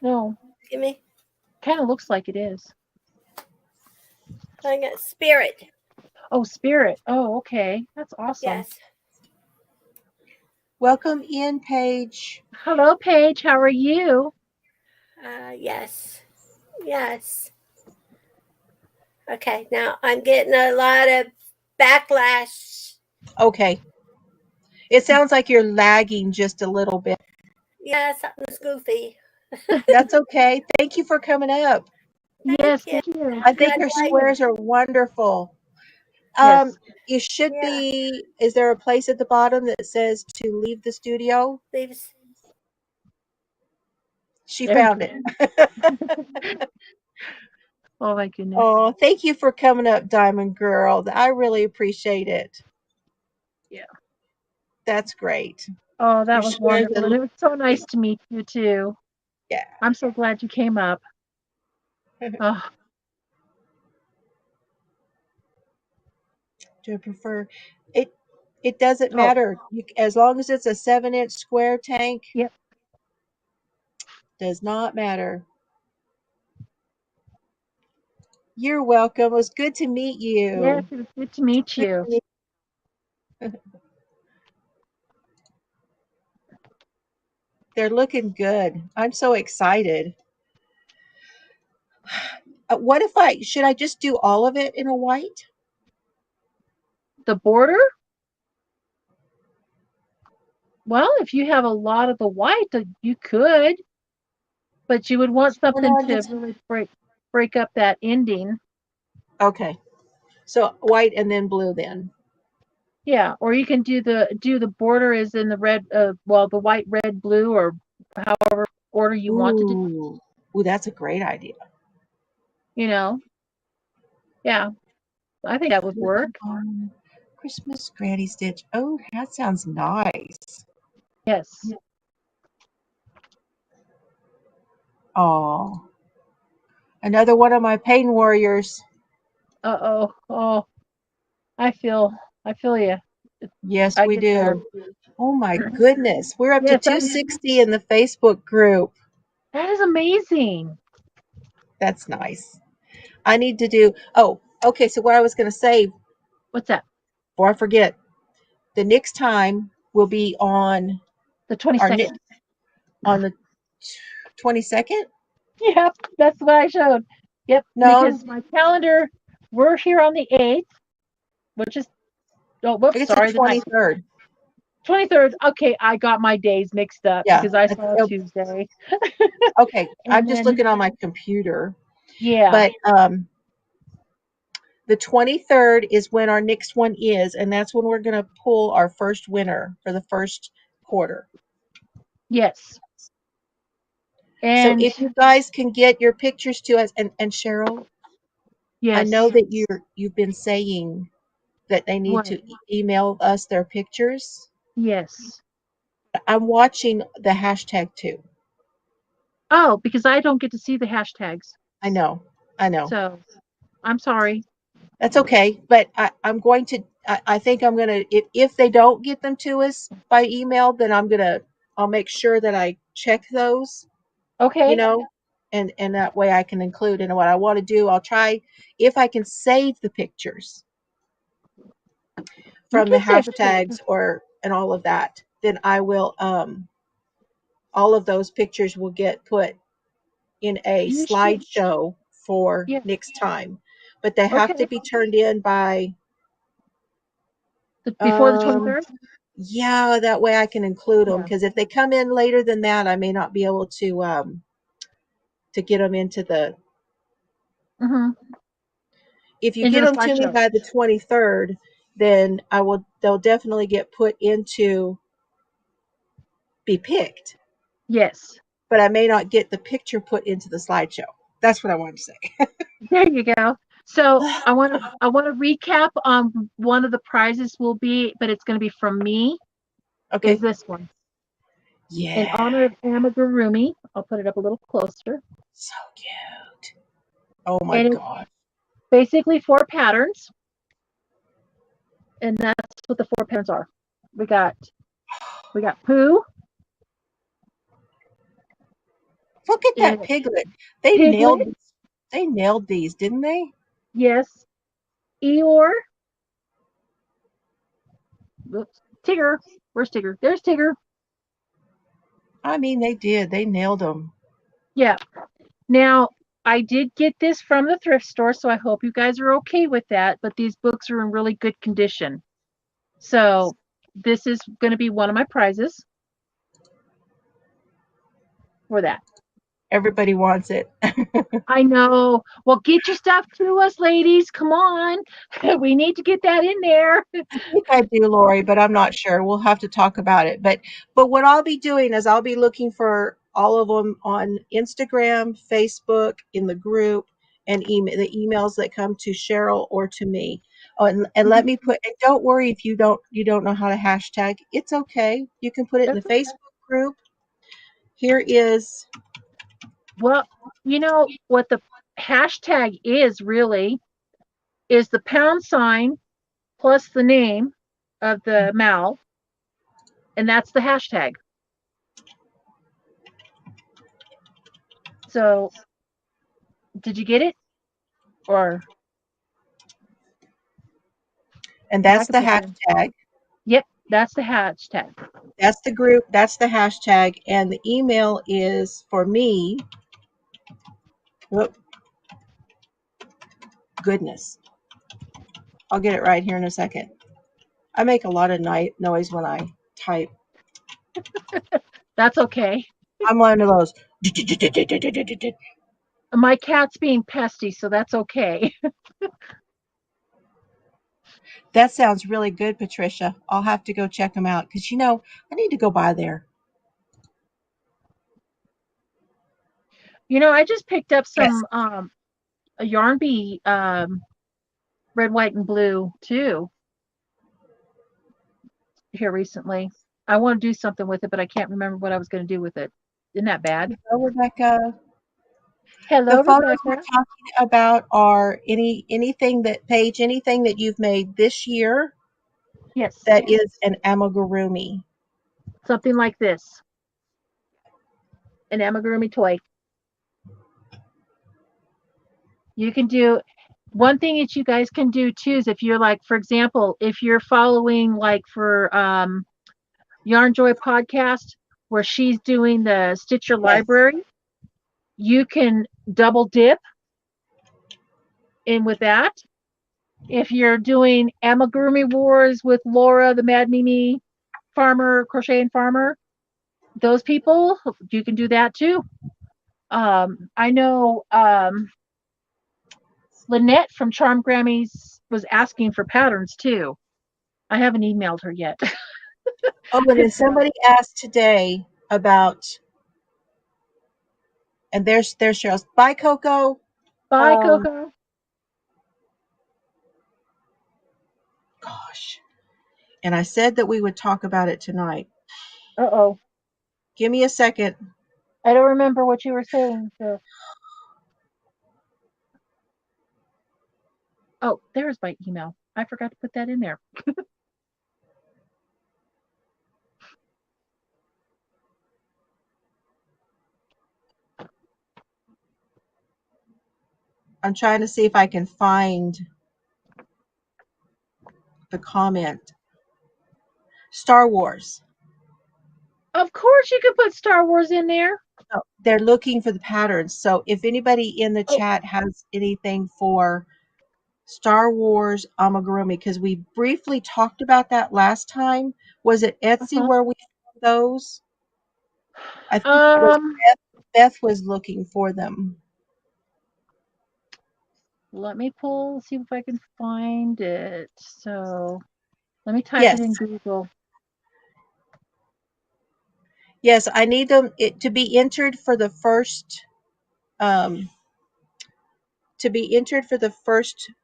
No, Give me. kind of looks like it is. I got Spirit. Oh, spirit. Oh, okay. That's awesome. Yes. Welcome in, Paige. Hello, Paige. How are you? Yes. Yes. Okay. Now I'm getting a lot of backlash. Okay. It sounds like you're lagging just a little bit. Yeah, something's goofy. That's okay. Thank you for coming up. Yes, you. thank you. I think Good your night. squares are wonderful. Yes. You should Yeah. be, is there a place at the bottom that says to leave the studio? Leaves. She There we found it. Oh my goodness. Oh, thank you for coming up, Diamond Girl. I really appreciate it. Yeah. That's great. Oh, that Your was squares wonderful. are- And it was so nice to meet you too. Yeah. I'm so glad you came up. Oh, Do I prefer it? It doesn't Oh. matter. As long as it's a 7-inch square tank. Yep. Does not matter. You're welcome. It was good to meet you. yes, it was good to meet Good you. to meet- They're looking good. I'm so excited. What if should I just do all of it in a white? The border? Well, if you have a lot of the white, you could, but you would want something no, to just- really break up that ending. Okay. So white and then blue then. Yeah, or you can do the border is in the red, well, the white, red, blue, or however order you want to do. Ooh, that's a great idea. You know, yeah, I think that would work. Christmas Granny Stitch. Oh, that sounds nice. Yes. Oh, another one of my pain warriors. Uh-oh. Oh, I feel you. Yes, I we get that. do. Oh my goodness. We're up to Yes, 260 in the Facebook group. that is amazing. That's nice. I need to do, okay. So what I was going to say What's that? before I forget, the next time will be on The our 22nd. on the 22nd. Yep, that's what I showed. Yep, No, because my calendar, we're here on the 8th, which is, oh, whoops, it's sorry, the the 9th. 23rd. 23rd. Okay, I got my days mixed up Yeah, because I saw it'll- Tuesday. Okay, I'm And just then- looking on my computer. Yeah. But the 23rd is when our next one is, and that's when we're going to pull our first winner for the first quarter. Yes. So And if you guys can get your pictures to us, and Cheryl, yes. I know that you've been saying that they need What? to email us their pictures. Yes. I'm watching the hashtag too. Oh, because I don't get to see the hashtags. I know. So I'm sorry. That's okay, but I'm going to. I think I'm gonna. If they don't get them to us by email, then I'll make sure that I check those. Okay. You know, and that way I can include in what I want to do. I'll try if I can save the pictures from the can save the hashtags and all of that. Then I will. All of those pictures will get put in a You should- slideshow for Yeah. next time, but they have Okay. to be turned in by. Before the 23rd? Yeah, that way I can include them, Yeah. because if they come in later than that, I may not be able to to get them into the. Hmm. If you Into get the them to me slideshow. by the 23rd, then they'll definitely get put into be picked. Yes. But I may not get the picture put into the slideshow. That's what I wanted to say. There you go. So I want to recap on one of the prizes will be, but it's going to be from me. Okay. Is this one in Yeah. honor of Amigurumi? I'll put it up a little closer. So cute. Oh my And it's God. basically 4 patterns, and that's what the 4 patterns are. We got poo. Look at that And piglet. They Piglet. nailed these, didn't they? Yes. Eeyore. Oops. Tigger. Where's Tigger? There's Tigger. I mean, they did. They nailed them. Yeah. Now, I did get this from the thrift store, so I hope you guys are okay with that. But these books are in really good condition. So this is going to be one of my prizes for that. Everybody wants it. I know. Well, get your stuff to us, ladies. Come on. We need to get that in there. I think I do, Lori, but I'm not sure. We'll have to talk about it. But what I'll be doing is I'll be looking for all of them on Instagram, Facebook, in the group, and the emails that come to Cheryl or to me. Oh, and let me put. And don't worry if you don't know how to hashtag. It's okay. You can put it in the Facebook group. Here is. Well, you know what the hashtag is really is the # plus the name of the mal, and that's the hashtag. So, did you get it? Or And that's the hashtag. Yep, that's the hashtag. That's the group. That's the hashtag. And the email is for me. Whoop. Goodness. I'll get it right here in a second. I make a lot of noise when I type. That's okay. I'm one of those. My cat's being pesty, so that's okay. That sounds really good, Patricia. I'll have to go check them out because, I need to go by there. I just picked up some a yarn bee red, white, and blue too here recently. I want to do something with it, but I can't remember what I was going to do with it. Isn't that bad? Hello, Rebecca. Hello, The photos Rebecca. we're talking about are anything that you've made this year. Yes. That is an amigurumi. Something like this. An amigurumi toy. You can do one thing that you guys can do too is if you're like, for example, if you're following like for Yarn Joy podcast where she's doing the Stitcher library, you can double dip in with that. If you're doing Amigurumi Wars with Laura, the Mad Mimi farmer, crochet and farmer, those people, you can do that too. I know Lynette from Charm Grammys was asking for patterns too. I haven't emailed her yet. Oh, but then somebody asked today about, and there's Cheryl's. Bye, Coco. Bye, Coco. Gosh. And I said that we would talk about it tonight. Uh-oh. Give me a second. I don't remember what you were saying. So. Oh, there's my email. I forgot to put that in there. I'm trying to see if I can find the comment. Star Wars. Of course you could put Star Wars in there. Oh, they're looking for the patterns. So if anybody in the chat has anything for Star Wars amigurumi, because we briefly talked about that last time. Was it Etsy where we found those? I think it was Beth was looking for them. Let me see if I can find it. So let me type Yes. it in Google. Yes, I need them to be entered for the first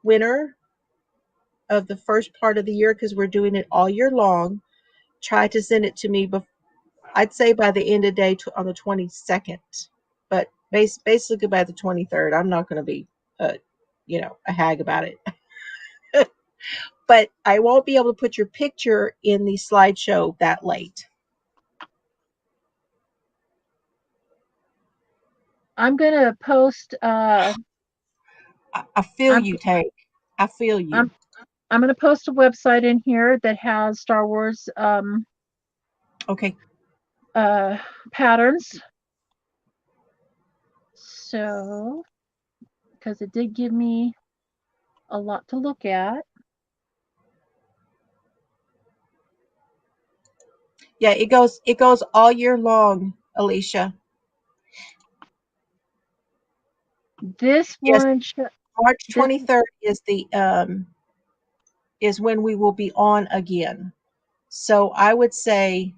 winner of the first part of the year, because we're doing it all year long. Try to send it to me I'd say by the end of the day on the 22nd, but basically by the 23rd. I'm not going to be a hag about it. But I won't be able to put your picture in the slideshow that late. I'm gonna post. I feel you, Tank. I feel you. I'm gonna post a website in here that has Star Wars Okay. patterns. So, because it did give me a lot to look at. Yeah, it goes all year long, Alicia. This Yes, one, March 23rd is when we will be on again. So I would say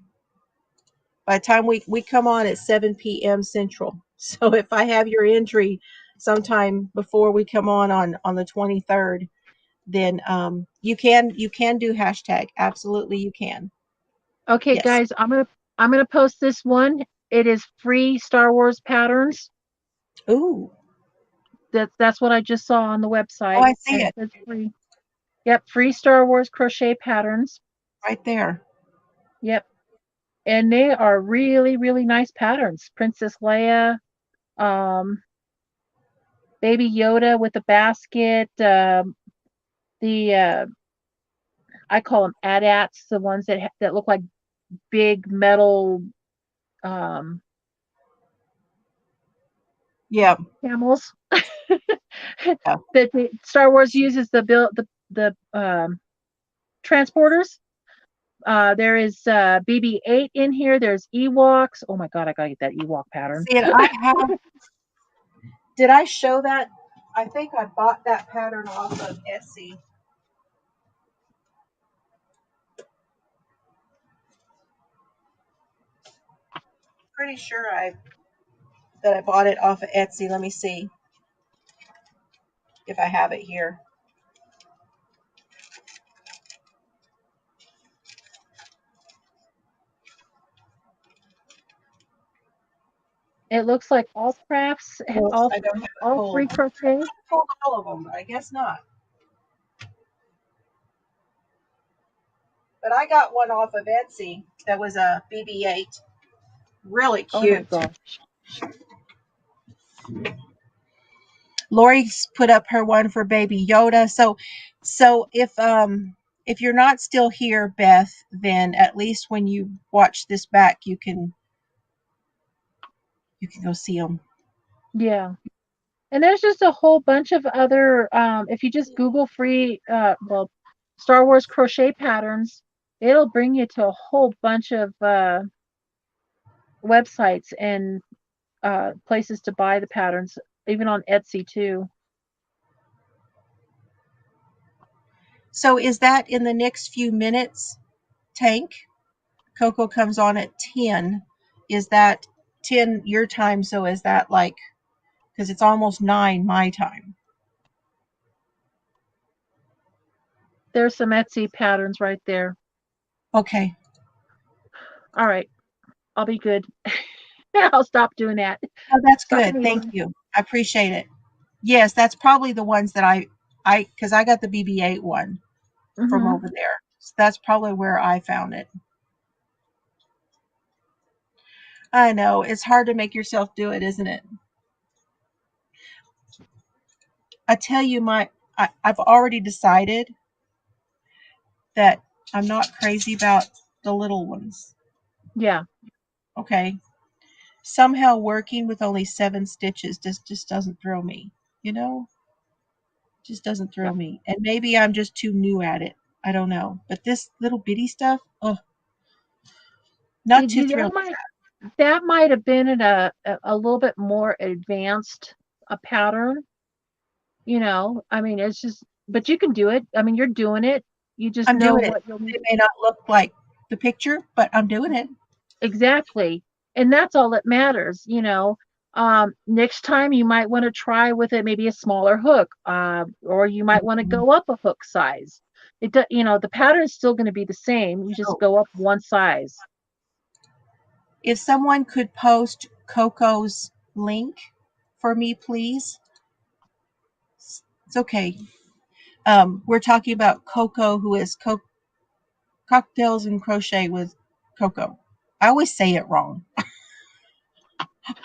by the time we come on at 7 p.m. Central. So if I have your entry sometime before we come on the 23rd, then you can do hashtag. Absolutely, you can. Okay, Yes. guys, I'm gonna post this one. It is free Star Wars patterns. Ooh. That's what I just saw on the website. Oh, I see it. It's free. Yep, free Star Wars crochet patterns. Right there. Yep. And they are really, really nice patterns. Princess Leia, Baby Yoda with a basket, I call them AT-ATs, the ones that look like big metal Yeah. camels. That Star Wars uses the transporters. There is BB-8 in here. There's Ewoks. Oh my god, I gotta get that Ewok pattern. See, and I have. Did I show that? I think I bought that pattern off of Etsy. Pretty sure I bought it off of Etsy. Let me see if I have it here. It looks like all crafts, Well, all I don't have it all pulled. free crochet. I pulled all of them, but I guess not. But I got one off of Etsy that was a BB-8. Really cute. Oh my gosh. Lori's put up her one for Baby Yoda. So if you're not still here, Beth, then at least when you watch this back, you can go see them. Yeah. And there's just a whole bunch of other if you just Google free Star Wars crochet patterns, it'll bring you to a whole bunch of websites and places to buy the patterns, even on Etsy too. So is that in the next few minutes, Tank? Coco comes on at 10. Is that 10 your time? So is that like, because it's almost 9 my time. There's some Etsy patterns right there. Okay. All right. I'll be good. I'll stop doing that. Oh, that's good. Thank you. I appreciate it. Yes, that's probably the ones that because I got the BB-8 one from over there. So that's probably where I found it. I know. It's hard to make yourself do it, isn't it? I tell you, I've already decided that I'm not crazy about the little ones. Yeah. Okay. Somehow working with only 7 stitches just doesn't thrill me, you know? Just doesn't thrill me. And maybe I'm just too new at it. I don't know. But this little bitty stuff, oh, not too thrilled. that might have been in a little bit more advanced a pattern. I mean, it's just, but you can do it. I mean, you're doing it. You just I'm know doing it. what you'll need. It may not look like the picture, but I'm doing it. Exactly. And that's all that matters. Next time you might want to try with it, maybe a smaller hook, or you might want to go up a hook size. The pattern is still going to be the same. You just go up one size. If someone could post Coco's link for me, please. It's okay. We're talking about Coco, who is cocktails and crochet with Coco. I always say it wrong.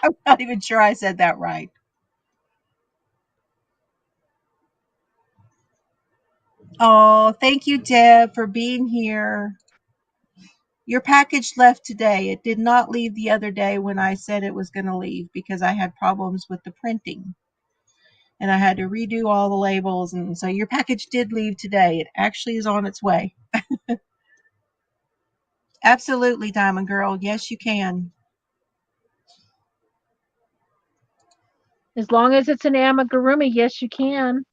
I'm not even sure I said that right. Oh, thank you, Deb, for being here. Your package left today. It did not leave the other day when I said it was going to leave because I had problems with the printing. And I had to redo all the labels. And so your package did leave today. It actually is on its way. Absolutely, Diamond Girl. Yes, you can. As long as it's an amigurumi, yes, you can.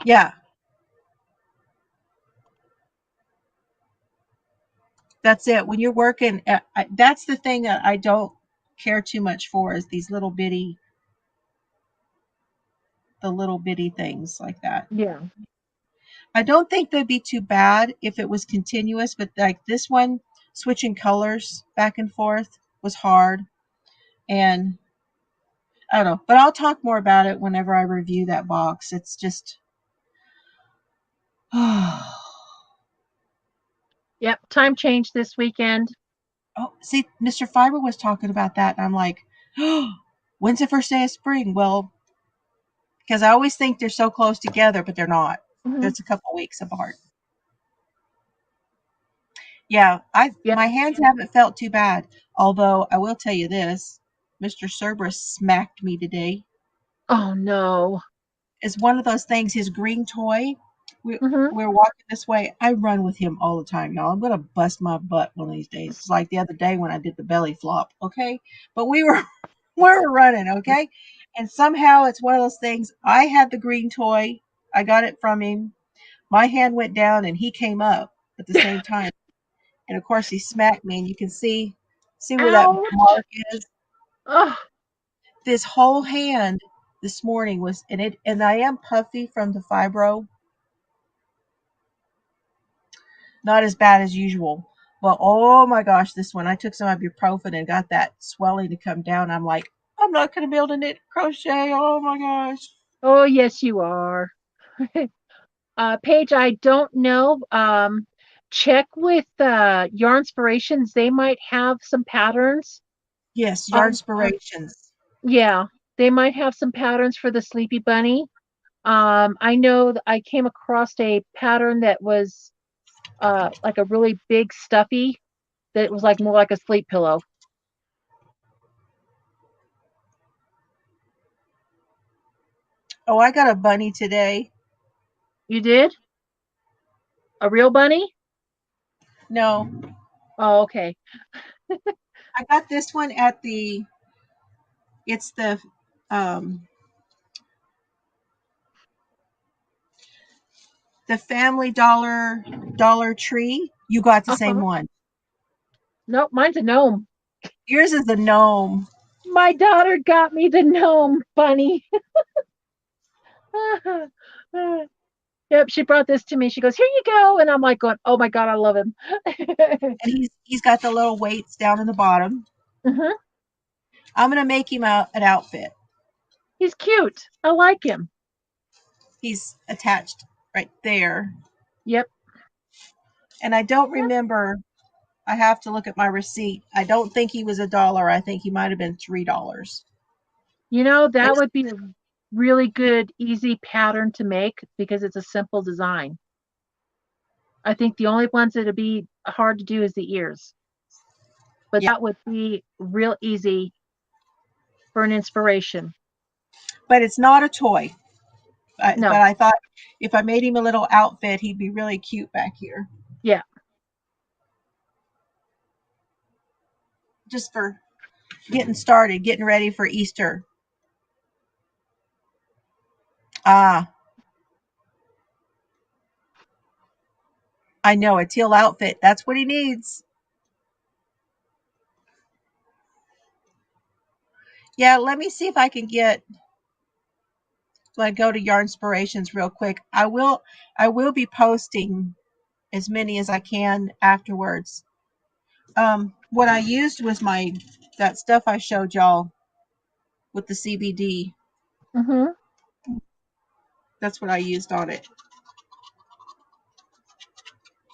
Yeah. That's it. When you're working, that's the thing that I don't care too much for is these little bitty things like that. Yeah. I don't think they'd be too bad if it was continuous, but like this one, switching colors back and forth was hard. And I don't know, but I'll talk more about it whenever I review that box. It's just, oh, Yep. Time change this weekend. see, Mr. Fiber was talking about that, and I'm like, oh, when's the first day of spring? Well, because I always think they're so close together, but they're not. Mm-hmm. There's a couple weeks apart. Yeah, my hands haven't felt too bad. Although I will tell you this, Mr. Cerberus smacked me today. Oh no. It's one of those things, his green toy. Mm-hmm. We're walking this way. I run with him all the time, y'all. I'm gonna bust my butt one of these days. It's like the other day when I did the belly flop, okay? But we were running, okay? And somehow it's one of those things. I had the green toy. I got it from him. My hand went down and he came up at the same time. And of course he smacked me, and you can see where that Ouch. mark is. Oh. This whole hand this morning was and I am puffy from the fibro. Not as bad as usual. But oh my gosh, this one, I took some ibuprofen and got that swelling to come down. I'm like, I'm not gonna be able to knit crochet. Oh my gosh. Oh yes, you are. Paige, I don't know. Check with Yarnspirations. They might have some patterns. Yes, Yarnspirations. Yeah, they might have some patterns for the Sleepy Bunny. I know that I came across a pattern that was like a really big stuffy that was like more like a sleep pillow. Oh, I got a bunny today. You did? A real bunny? No. Oh, okay. I got this one at it's the Family Dollar Tree. You got the same one. Nope, mine's a gnome. Yours is the gnome. My daughter got me the gnome bunny. Yep, she brought this to me. She goes, "Here you go," and I'm like going, "Oh my god, I love him." And he's got the little weights down in the bottom. Mm-hmm. I'm gonna make him an outfit. He's cute. I like him. He's attached right there. Yep. And I don't remember. I have to look at my receipt. I don't think he was $1. I think he might have been $3. That would be a really good, easy pattern to make because it's a simple design. I think the only ones that'd be hard to do is the ears. But that would be real easy for an inspiration. But it's not a toy. No. But I thought if I made him a little outfit, he'd be really cute back here. Yeah. just for getting started, getting ready for Easter. I know, a teal outfit. That's what he needs. Yeah, let me see if I can get. So I go to Yarnspirations real quick. I will be posting as many as I can afterwards. What I used was that stuff I showed y'all with the CBD. Mm-hmm. That's what I used on it.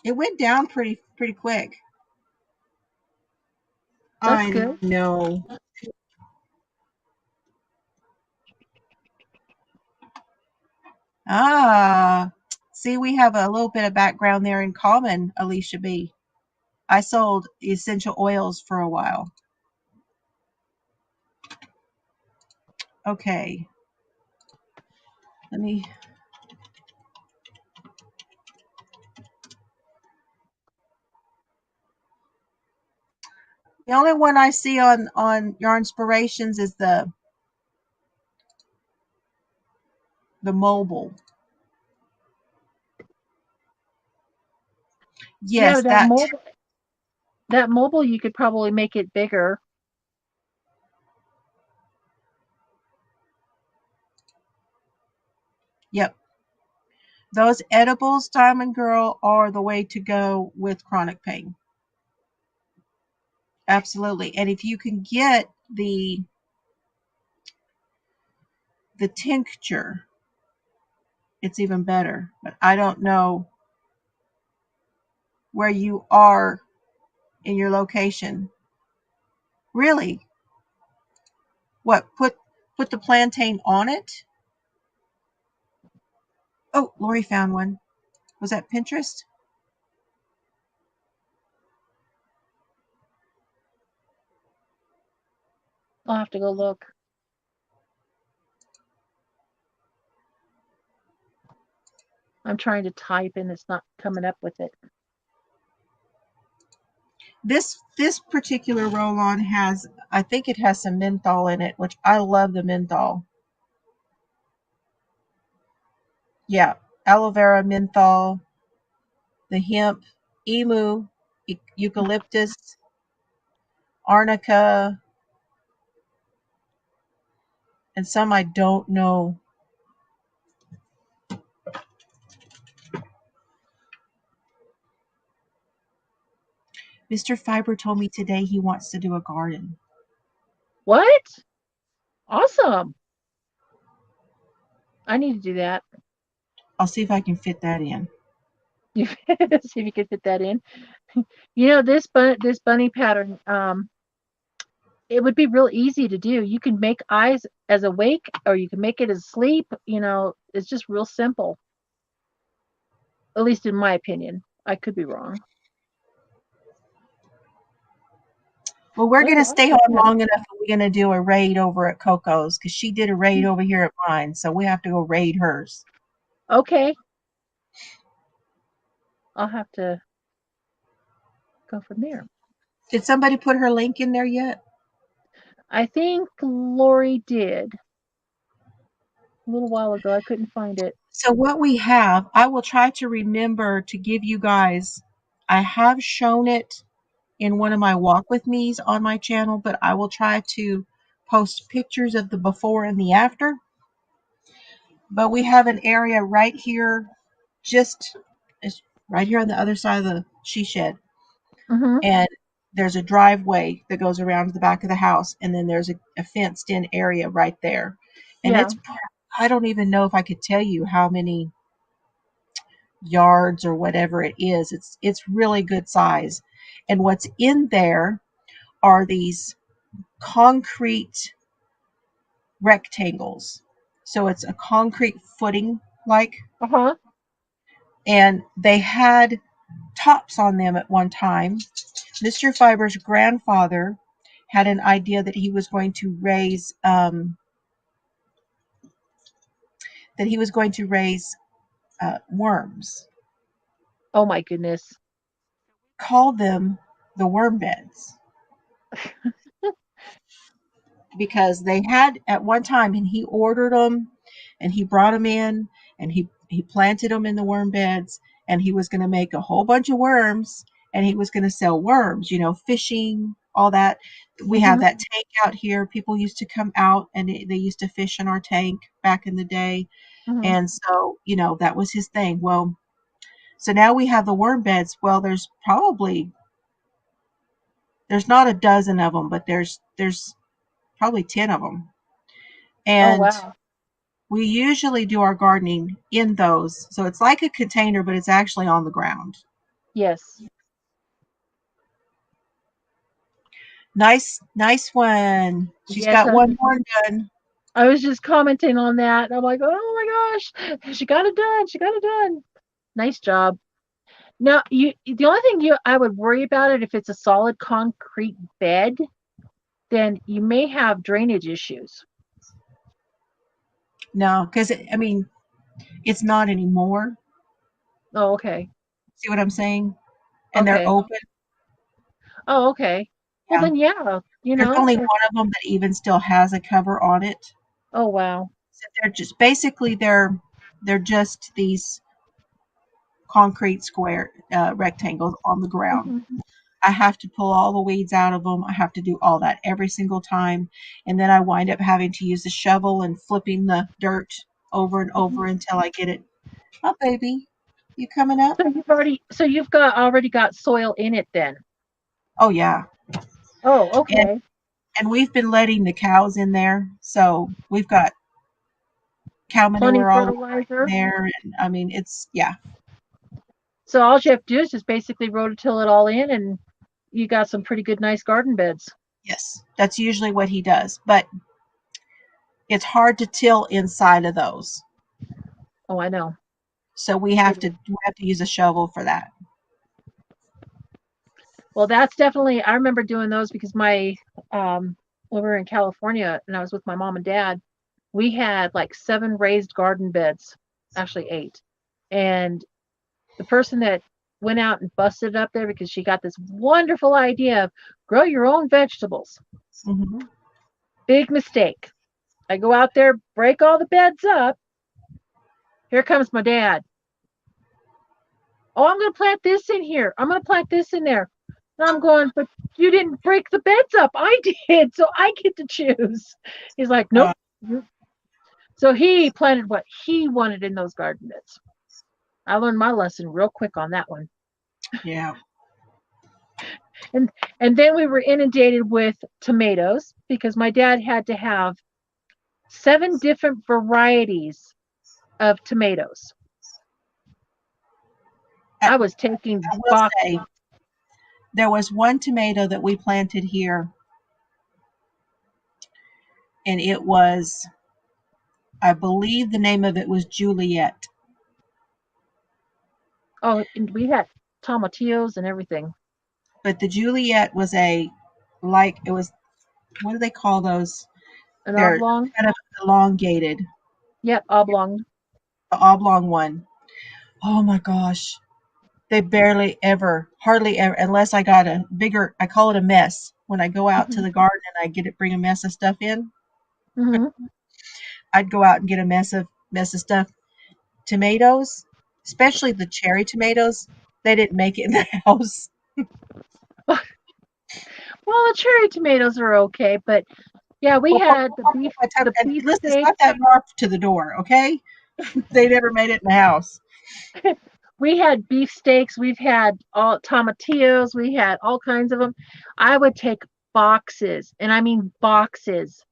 It went down pretty quick. That's I good. know. See, we have a little bit of background there in common, Alicia B. I sold essential oils for a while. Okay. Let me. The only one I see on Yarnspirations is the mobile. Yes, Yeah, that mobile you could probably make it bigger. Yep. Those edibles, Diamond Girl, are the way to go with chronic pain. Absolutely. And if you can get the tincture, it's even better. But I don't know where you are in your location. Really? What? Put the plantain on it? Oh, Lori found one. Was that Pinterest? I'll have to go look. I'm trying to type and it's not coming up with it. This particular roll-on has, I think it has some menthol in it, which I love the menthol. Yeah, aloe vera, menthol, the hemp, emu, eucalyptus, arnica, and some I don't know. Mr. Fiber told me today he wants to do a garden. What? Awesome. I need to do that. I'll see if I can fit that in. See if you can fit that in. You know, this bunny pattern, it would be real easy to do. You can make eyes as awake or you can make it as asleep. You know, it's just real simple. At least in my opinion. I could be wrong. Well, we're going to stay on long enough. We're going to do a raid over at Coco's because she did a raid over here at mine. So we have to go raid hers. Okay. I'll have to go from there. Did somebody put her link in there yet? I think Lori did. A little while ago. I couldn't find it. So what we have, I will try to remember to give you guys. I have shown it in one of my walk with me's on my channel, but I will try to post pictures of the before and the after. But we have an area right here, it's right here on the other side of the she shed. Mm-hmm. And there's a driveway that goes around to the back of the house, and then there's a fenced in area right there. And Yeah. I don't even know if I could tell you how many yards or whatever it is. It's really good size. And what's in there are these concrete rectangles. So it's a concrete footing Uh-huh. and they had tops on them at one time. Mr. Fiber's grandfather had an idea that he was going to raise worms. Oh my goodness. Call them the worm beds. because they had at one time, and he ordered them, and he brought them in, and he planted them in the worm beds, and he was going to make a whole bunch of worms, and he was going to sell worms, fishing, all that. We have Mhm. that tank out here. People used to come out, and they used to fish in our tank back in the day. Mhm. And so, that was his thing. Well, so now we have the worm beds. Well, there's not a dozen of them, but there's probably 10 of them. Oh And wow. we usually do our gardening in those. So it's like a container, but it's actually on the ground. Yes. Nice one. She's Yes. got one more done. I was just commenting on that. I'm like, oh my gosh, she got it done. She got it done. Nice job. Now, the only thing I would worry about it if it's a solid concrete bed, then you may have drainage issues. No, because it's not anymore. Oh, okay. See what I'm saying? And they're Okay. open. Oh, okay. Well, Yeah. then, yeah, There's only one of them that even still has a cover on it. Oh, wow. So they're just basically they're just these concrete square rectangles on the ground. Mhm. I have to pull all the weeds out of them. I have to do all that every single time. And then I wind up having to use a shovel and flipping the dirt over and over until I get it. Oh, baby, you coming up? So you've already got soil in it then. Oh, yeah. Oh, And, okay. and we've been letting the cows in there. So we've got cow Plenty manure all fertilizer. there. And it's, yeah. So all you have to do is just basically rototill it all in, and you got some pretty good, nice garden beds. Yes, that's usually what he does. But it's hard to till inside of those. Oh, I know. So we have to use a shovel for that. Well, that's definitely, I remember doing those because when we were in California and I was with my mom and dad, we had like 7 raised garden beds, actually 8. And the person that went out and busted it up there because she got this wonderful idea of grow your own vegetables. Mm-hmm. Big mistake. I go out there, break all the beds up. Here comes my dad. Oh, I'm going to plant this in here. I'm going to plant this in there. And I'm going, but you didn't break the beds up. I did, so I get to choose. He's like, nope. So he planted what he wanted in those garden beds. I learned my lesson real quick on that one. Yeah. And then we were inundated with tomatoes because my dad had to have 7 different varieties of tomatoes. I was taking I will boxes. say, there was one tomato that we planted here, and it was, I believe the name of it was Juliet. Oh, and we had tomatillos and everything. But the Juliet was what do they call those? An They're oblong? kind of elongated. Yep, oblong. The oblong one. Oh my gosh. They hardly ever, unless I got a bigger, I call it a mess. When I go out to the garden and bring a mess of stuff in, I'd go out and get a mess of stuff. Tomatoes, especially the cherry tomatoes, they didn't make it in the house. Well, the cherry tomatoes are okay, but yeah, we had the beef Listen, it's steak. not that far to the door, okay? They never made it in the house. We had beef steaks. We've had all tomatillos. We had all kinds of them. I would take boxes, and I mean boxes,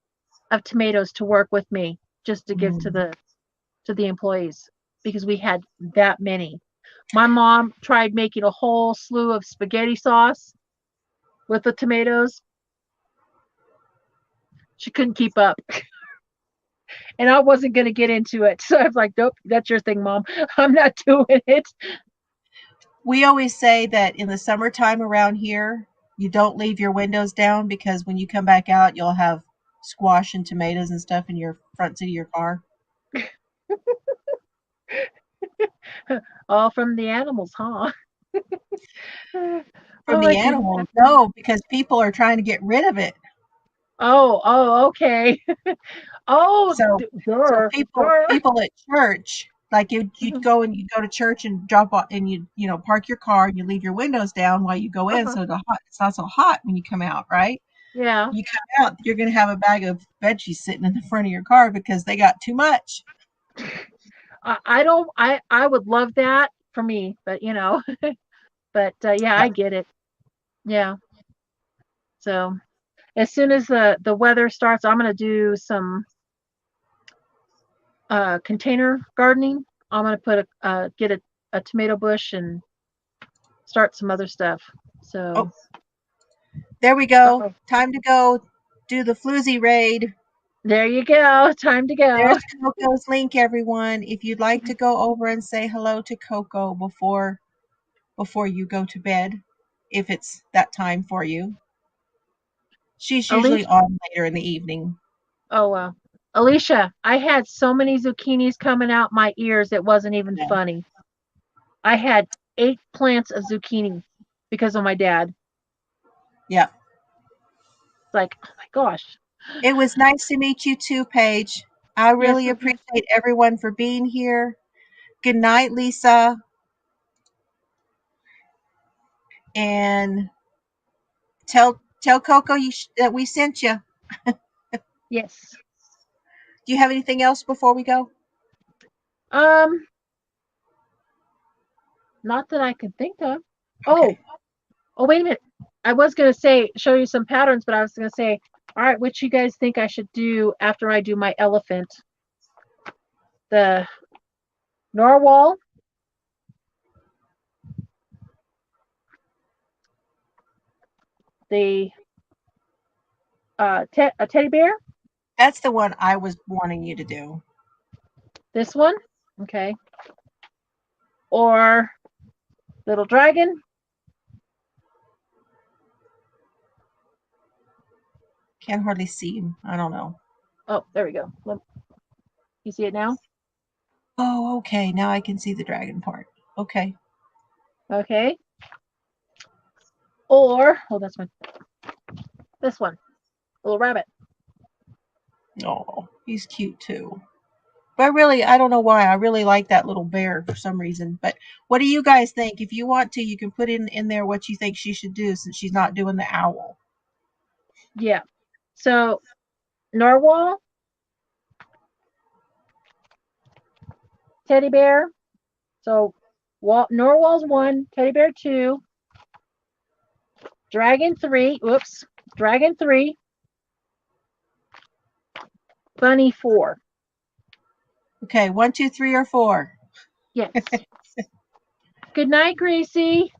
of tomatoes to work with me just to give to the employees because we had that many. My mom tried making a whole slew of spaghetti sauce with the tomatoes. She couldn't keep up. And I wasn't going to get into it. So I was like, nope, that's your thing, Mom. I'm not doing it. We always say that in the summertime around here, you don't leave your windows down because when you come back out, you'll have squash and tomatoes and stuff in your front seat of your car. All from the animals, huh? from the animals. No, because people are trying to get rid of it. Oh, okay. Oh, So sure. people at church, like you'd go and you go to church and drop off and you know park your car and you leave your windows down while you go in, so it's not so hot when you come out, right? Yeah. You come out, you're going to have a bag of veggies sitting in the front of your car because they got too much. I would love that for me, but but yeah, I get it. Yeah. So as soon as the weather starts, I'm gonna do some container gardening. I'm gonna put get a tomato bush and start some other stuff. So there we go. Time to go do the Floozie raid. There you go. Time to go. There's Coco's link, everyone. If you'd like to go over and say hello to Coco before you go to bed, if it's that time for you. She's usually on later in the evening. Oh, wow. Alicia, I had so many zucchinis coming out my ears, it wasn't even funny. I had 8 plants of zucchini because of my dad. Yeah. Like, oh my gosh. It was nice to meet you too, Paige. I really appreciate everyone for being here. Good night, Lisa. And tell Coco that we sent you. Yes. Do you have anything else before we go? Not that I can think of. Okay. Oh, wait a minute. I was gonna show you some patterns, but I was gonna say, all right, what you guys think I should do after I do my elephant? The narwhal, the a teddy bear. That's the one I was wanting you to do. This one, okay. Or little dragon. Can't hardly see him. I don't know. Oh, there we go. You see it now? Oh, okay. Now I can see the dragon part. Okay. Okay. Or, that's one. This one, little rabbit. Oh, he's cute too. But really, I don't know why. I really like that little bear for some reason. But what do you guys think? If you want to, you can put in there what you think she should do since she's not doing the owl. Yeah. So, narwhal, teddy bear. So, narwhal's 1, teddy bear 2, dragon 3. Whoops. Dragon 3. Bunny 4. Okay, 1, 2, 3, or 4. Yes. Good night, Gracie.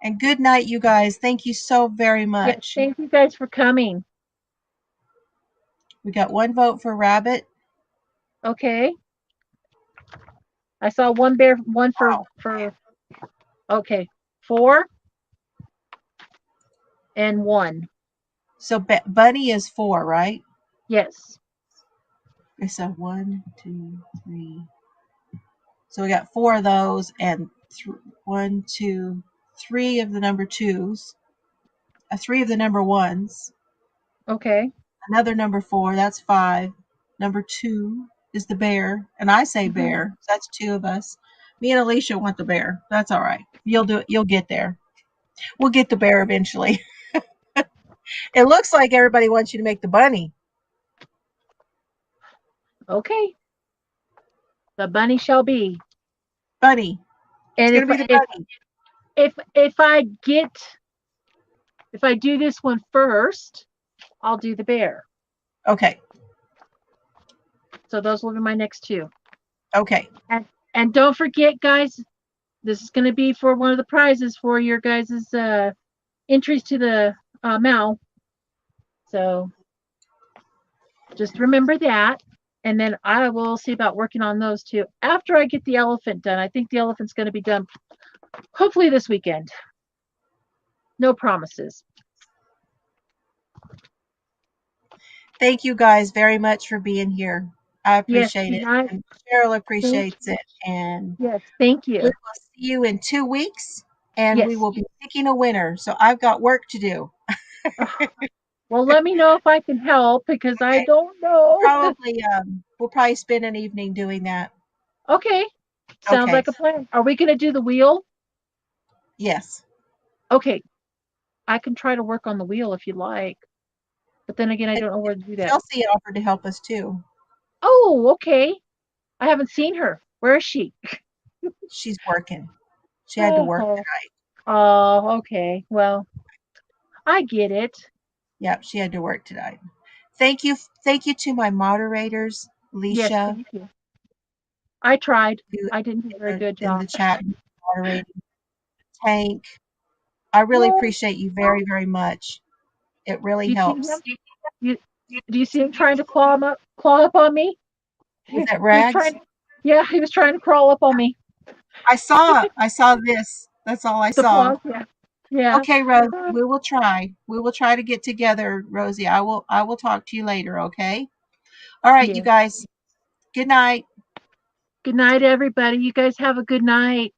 And good night, you guys. Thank you so very much. Yes, thank you guys for coming. We got 1 vote for rabbit. Okay. I saw 1 bear, 1 for okay, 4 and 1. So bunny is 4, right? Yes. Okay, so 1, 2, 3. So we got 4 of those, and 1, 2, 3 of the number 2s, 3 of the number 1s. Okay. Another number 4, that's 5. Number 2 is the bear, and I say bear. So that's 2 of us. Me and Alicia want the bear. That's all right. You'll do it. You'll get there. We'll get the bear eventually. It looks like everybody wants you to make the bunny. Okay. The bunny shall be. Bunny. And it's gonna be the bunny. If I do this one first, I'll do the bear. Okay. So those will be my next 2. Okay. And don't forget, guys, this is going to be for one of the prizes for your guys' entries to the MAU. So just remember that. And then I will see about working on those 2 after I get the elephant done. I think the elephant's going to be done hopefully this weekend. No promises. Thank you guys very much for being here. I appreciate it. And Cheryl appreciates it. And yes, thank you. we will see you in 2 weeks. and we Yes. will be picking a winner. So I've got work to do. Well, let me know if I can help because I Okay. don't know. We'll probably spend an evening doing that. Okay. Sounds Okay. like a plan. Are we going to do the wheel? Yes. Okay. I can try to work on the wheel if you like. But then again, I don't know where to do that. Chelsea offered to help us too. Oh, okay. I haven't seen her. Where is she? She's working. She had to work tonight. Oh, okay. Well, I get it. Yep, she had to work tonight. Thank you to my moderators, Yes, Alicia, thank you. I tried. you I didn't do a very good in the job. chat moderating. Tank, I really appreciate you very, very much. It really Do you see helps. him? Do you see him trying to claw up on me? Was that He was Rags? yeah, he was trying to crawl up on me. I saw this. That's all I The saw. paws, yeah. Yeah. Okay, Rose, we will try. We will try to get together, Rosie. I will talk to you later, okay? All right, you Yeah. guys. Good night. Good night, everybody. You guys have a good night.